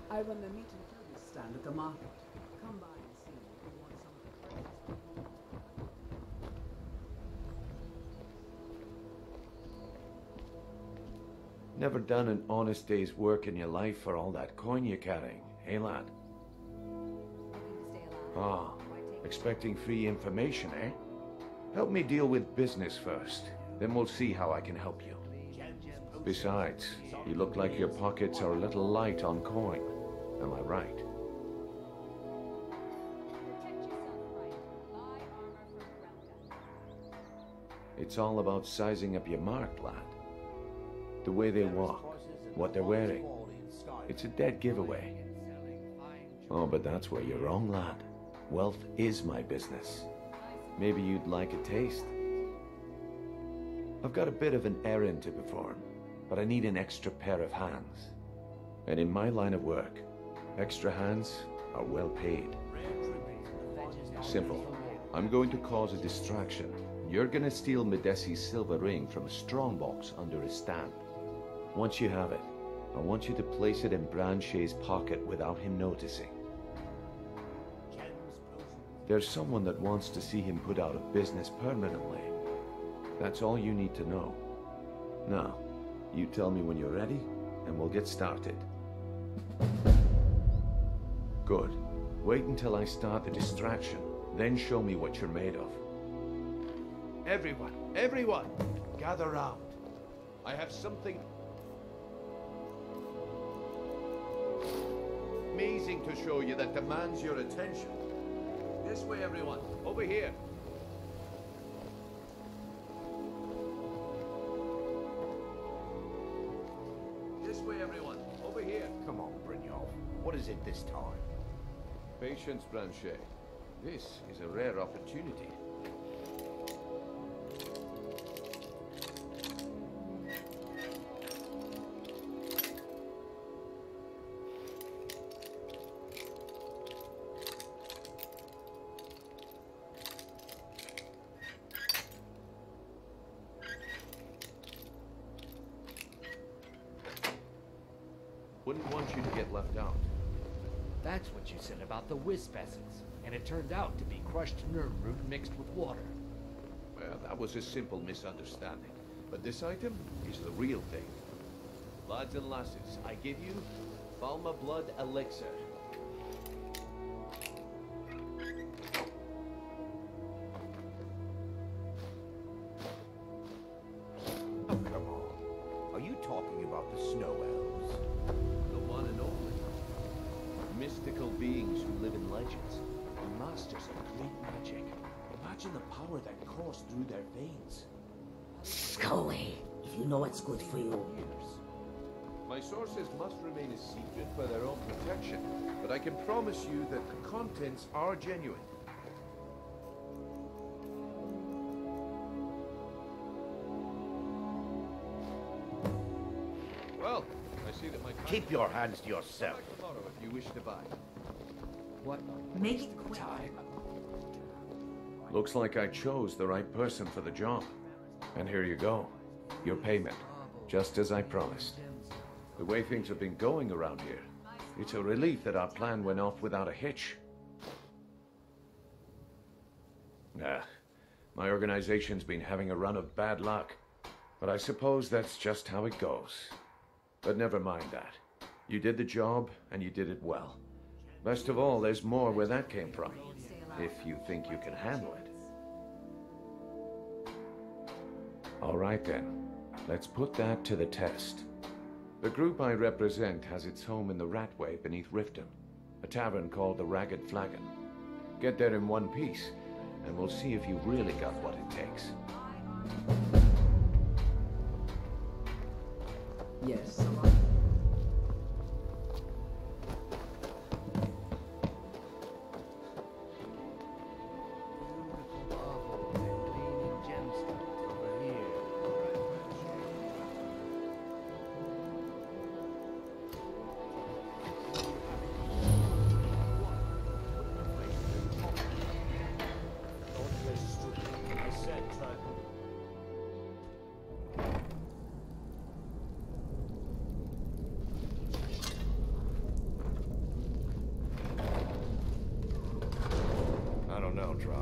Speaker 13: I run the meat and produce stand at the market. Come by and see if you want some of the produce.
Speaker 11: Never done an honest day's work in your life for all that coin you're carrying, eh, lad? Ah, expecting free information, eh? Help me deal with business first, then we'll see how I can help you. Besides, you look like your pockets are a little light on coin. Am I right? It's all about sizing up your mark, lad. The way they walk, what they're wearing. It's a dead giveaway. Oh, but that's where you're wrong, lad. Wealth is my business. Maybe you'd like a taste. I've got a bit of an errand to perform, but I need an extra pair of hands. And in my line of work, extra hands are well paid. Simple. I'm going to cause a distraction. You're gonna steal Medesi's silver ring from a strongbox under his stamp. Once you have it, I want you to place it in Branche's pocket without him noticing. There's someone that wants to see him put out of business permanently. That's all you need to know. Now, you tell me when you're ready, and we'll get started. Good. Wait until I start the distraction, then show me what you're made of. Everyone, gather round. I have something amazing to show you that demands your attention. This way, everyone. Over here. This way, everyone. Over here.
Speaker 17: Come on, Brynjolf. What is it this time?
Speaker 11: Patience, Branche. This is a rare opportunity. Wouldn't want you to get left out.
Speaker 10: That's what you said about the wisp essence, and it turned out to be crushed nerve root mixed with water.
Speaker 11: Well, that was a simple misunderstanding. But this item is the real thing. Lads and lasses, I give you Falma Blood Elixir.
Speaker 17: Oh, come on. Are you talking about the snow elves?
Speaker 11: The one and only. Mystical beings who live in legends.
Speaker 15: The masters of great magic. Imagine the power that coursed through their veins.
Speaker 21: Go away, if you know what's good for you.
Speaker 11: My sources must remain a secret for their own protection, but I can promise you that the contents are genuine. Well, I see that my...
Speaker 17: Keep your hands to yourself.
Speaker 11: Tomorrow if you wish to buy.
Speaker 10: What?
Speaker 21: Make it quick.
Speaker 11: Looks like I chose the right person for the job. And here you go. Your payment. Just as I promised. The way things have been going around here, it's a relief that our plan went off without a hitch. Nah, my organization's been having a run of bad luck. But I suppose that's just how it goes. But never mind that. You did the job, and you did it well. Best of all, there's more where that came from. If you think you can handle it. All right then. Let's put that to the test. The group I represent has its home in the Ratway beneath Riften, a tavern called the Ragged Flagon. Get there in one piece, and we'll see if you really got what it takes.
Speaker 13: Yes.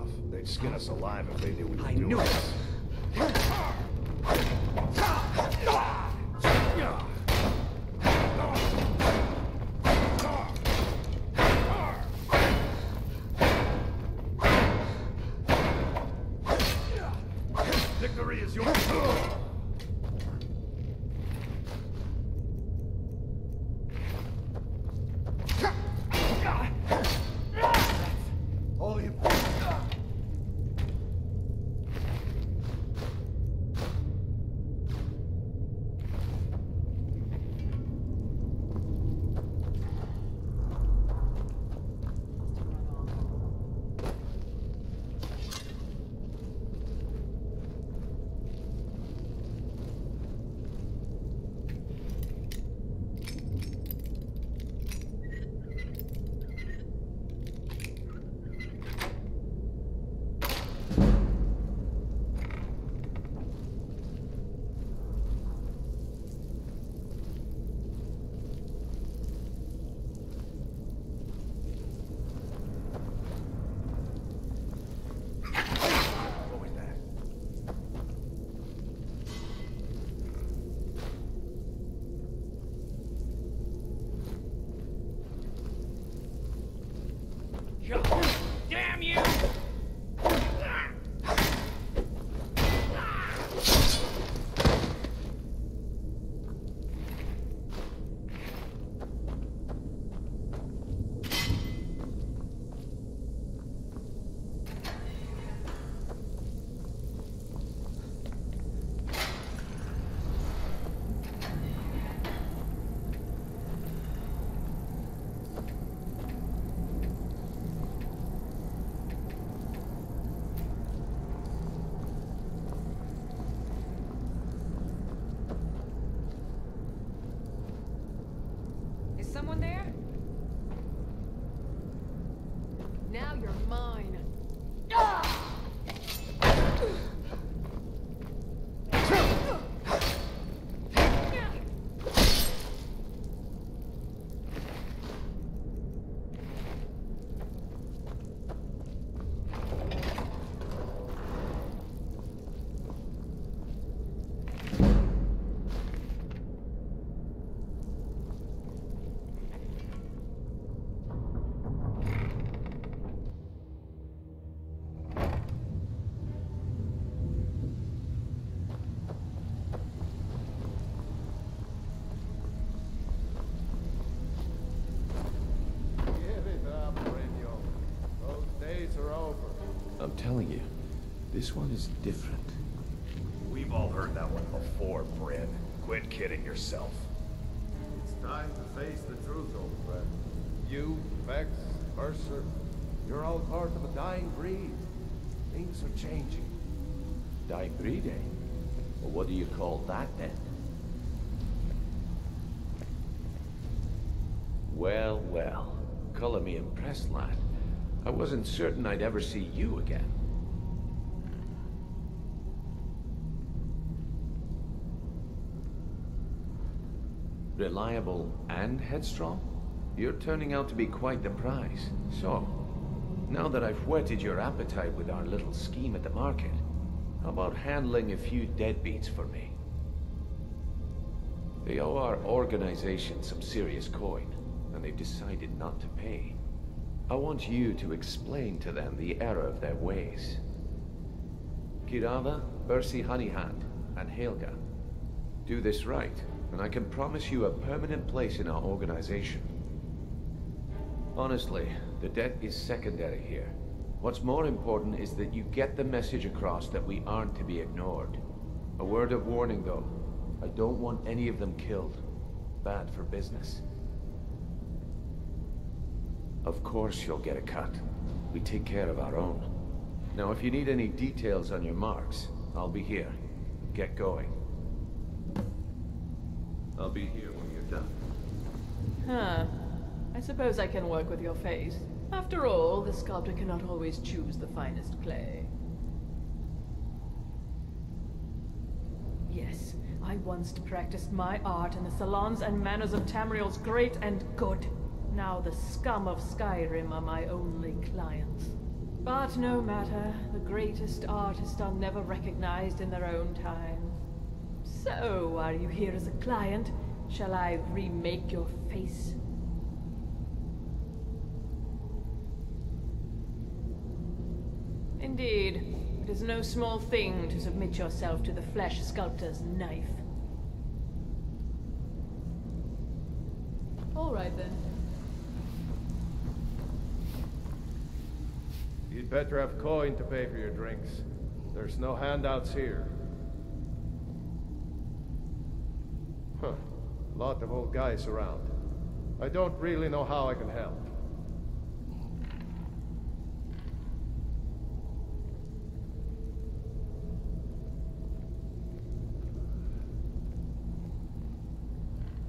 Speaker 22: stuff. They'd skin us alive if they knew we were
Speaker 16: I
Speaker 22: doing
Speaker 16: knew
Speaker 22: this. Victory is yours. All you.
Speaker 10: Damn you!
Speaker 6: Is someone there? Now you're mine.
Speaker 15: I'm telling you, this one is different.
Speaker 22: We've all heard that one before, Bryn. Quit kidding yourself.
Speaker 12: It's time to face the truth, old friend. You, Vex, Mercer, you're all part of a dying breed. Things are changing.
Speaker 15: Dying breed, eh? Well, what do you call that, then? Well, well. Color me impressed, lad. I wasn't certain I'd ever see you again. Reliable and headstrong? You're turning out to be quite the prize. So, now that I've whetted your appetite with our little scheme at the market, how about handling a few deadbeats for me? They owe our organization some serious coin, and they've decided not to pay. I want you to explain to them the error of their ways. Kirava, Bersi Honeyhand, and Helga. Do this right, and I can promise you a permanent place in our organization. Honestly, the debt is secondary here. What's more important is that you get the message across that we aren't to be ignored. A word of warning, though. I don't want any of them killed. Bad for business. Of course you'll get a cut. We take care of our own. Now, if you need any details on your marks, I'll be here. Get going. I'll be here when you're done.
Speaker 7: Huh. I suppose I can work with your face. After all, the sculptor cannot always choose the finest clay. Yes, I once practiced my art in the salons and manners of Tamriel's great and good. Now the scum of Skyrim are my only clients. But no matter, the greatest artists are never recognized in their own time. So, are you here as a client? Shall I remake your face? Indeed. It is no small thing to submit yourself to the flesh sculptor's knife. All right then.
Speaker 12: You'd better have coin to pay for your drinks. There's no handouts here. Huh. Lot of old guys around. I don't really know how I can help.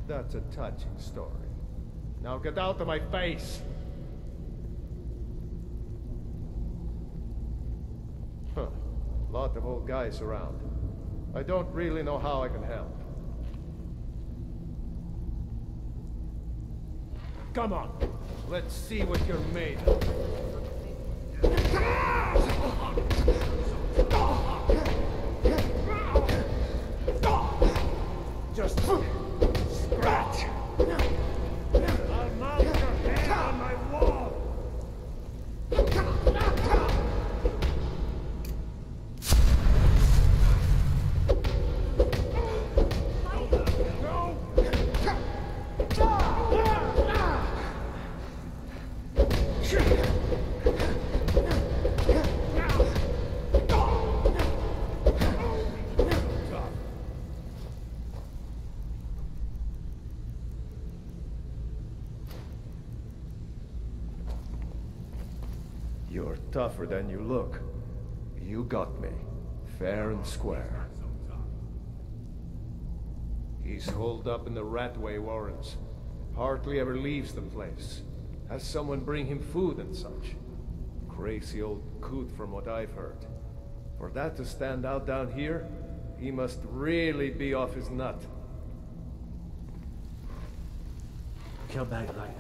Speaker 12: That's a touching story. Now get out of my face! Huh. Lot of old guys around. I don't really know how I can help. Come on! Let's see what you're made of. Just scratch! I'll mount your head on my wall! You're tougher than you look. You got me, fair and square. He's holed up in the Ratway Warrens. Hardly ever leaves the place. Has someone bring him food and such. Crazy old coot from what I've heard. For that to stand out down here, he must really be off his nut.
Speaker 9: Come back later.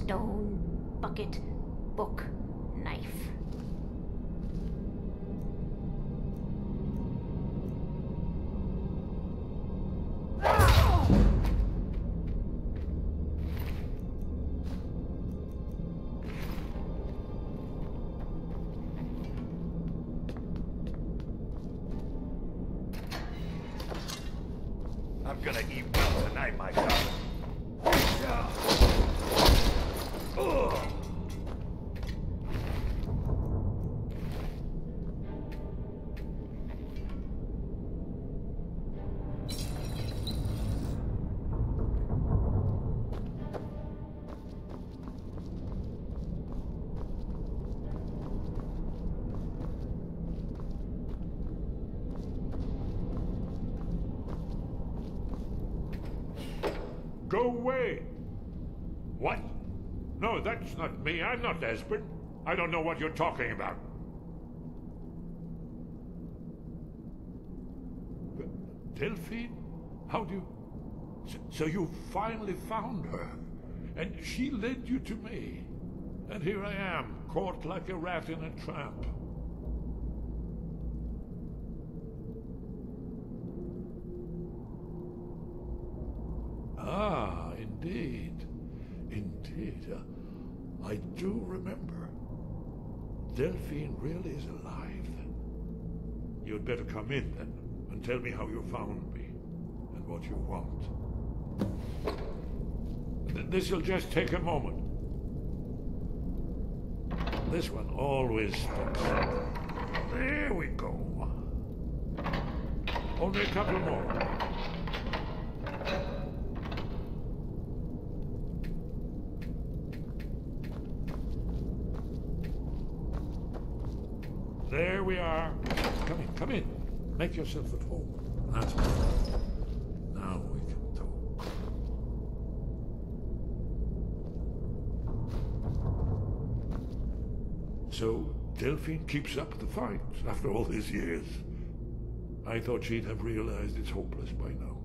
Speaker 21: stone, bucket, book, knife.
Speaker 22: I'm gonna eat well tonight, my God.
Speaker 18: Go away! What? No, that's not me. I'm not Espen. I don't know what you're talking about. Delphine? How do you... So you finally found her, and she led you to me. And here I am, caught like a rat in a trap. Ah, indeed. Indeed. I do remember. Delphine really is alive, then. You'd better come in, then, and tell me how you found me, and what you want. This'll just take a moment. This one always sticks. There we go. Only a couple more. There we are. Come in, come in. Make yourself at home. That's good. Now we can talk. So, Delphine keeps up the fight after all these years. I thought she'd have realized it's hopeless by now.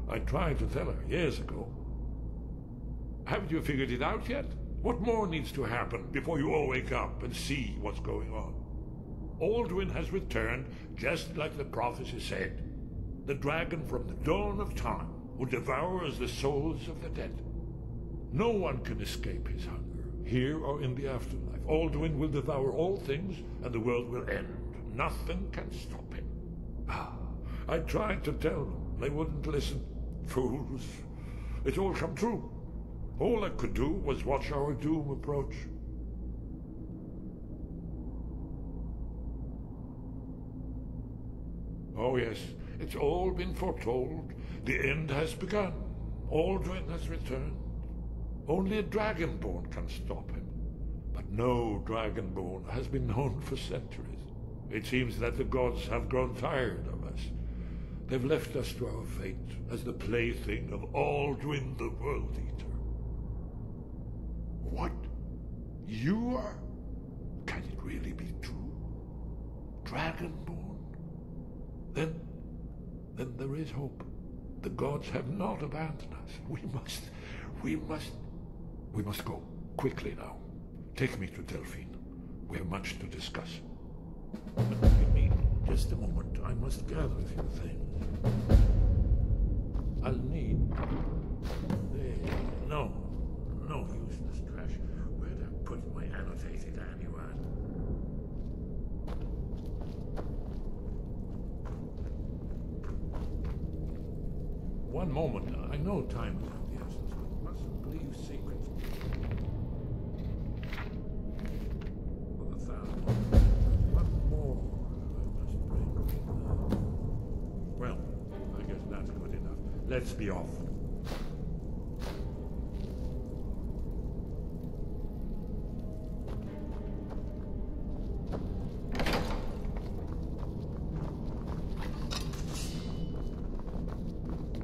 Speaker 18: I tried to tell her years ago. Haven't you figured it out yet? What more needs to happen before you all wake up and see what's going on? Alduin has returned, just like the prophecy said. The dragon from the dawn of time, who devours the souls of the dead. No one can escape his hunger, here or in the afterlife. Alduin will devour all things, and the world will end. Nothing can stop him. I tried to tell them. They wouldn't listen. Fools. It's all come true. All I could do was watch our doom approach. Oh yes, it's all been foretold. The end has begun. Alduin has returned. Only a dragonborn can stop him. But no dragonborn has been known for centuries. It seems that the gods have grown tired of us. They've left us to our fate as the plaything of Alduin the World Eater. What? You are? Can it really be true? Dragonborn? Then there is hope. The gods have not abandoned us. We must go. Quickly now. Take me to Delphine. We have much to discuss. But give me just a moment. I must gather a few things. I'll need... No useless trash. Where'd I put my annotated annual? One moment. I know time is of the essence, but mustn't leave secrets. For the thousand. One more I must bring. Well, I guess that's good enough. Let's be off.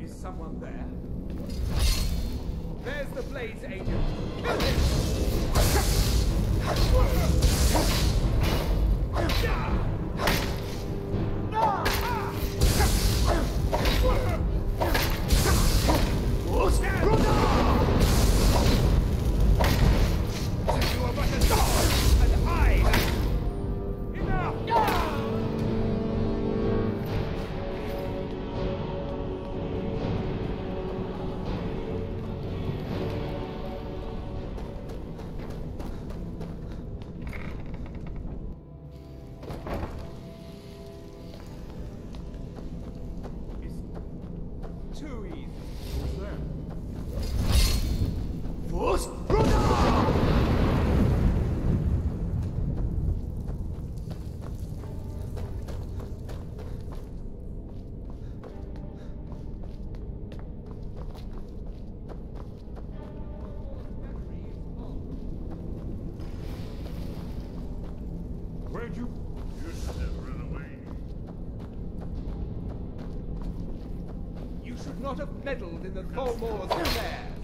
Speaker 19: Someone there? There's the Blades agent. Kill him! not have meddled in the Tholmor's affairs.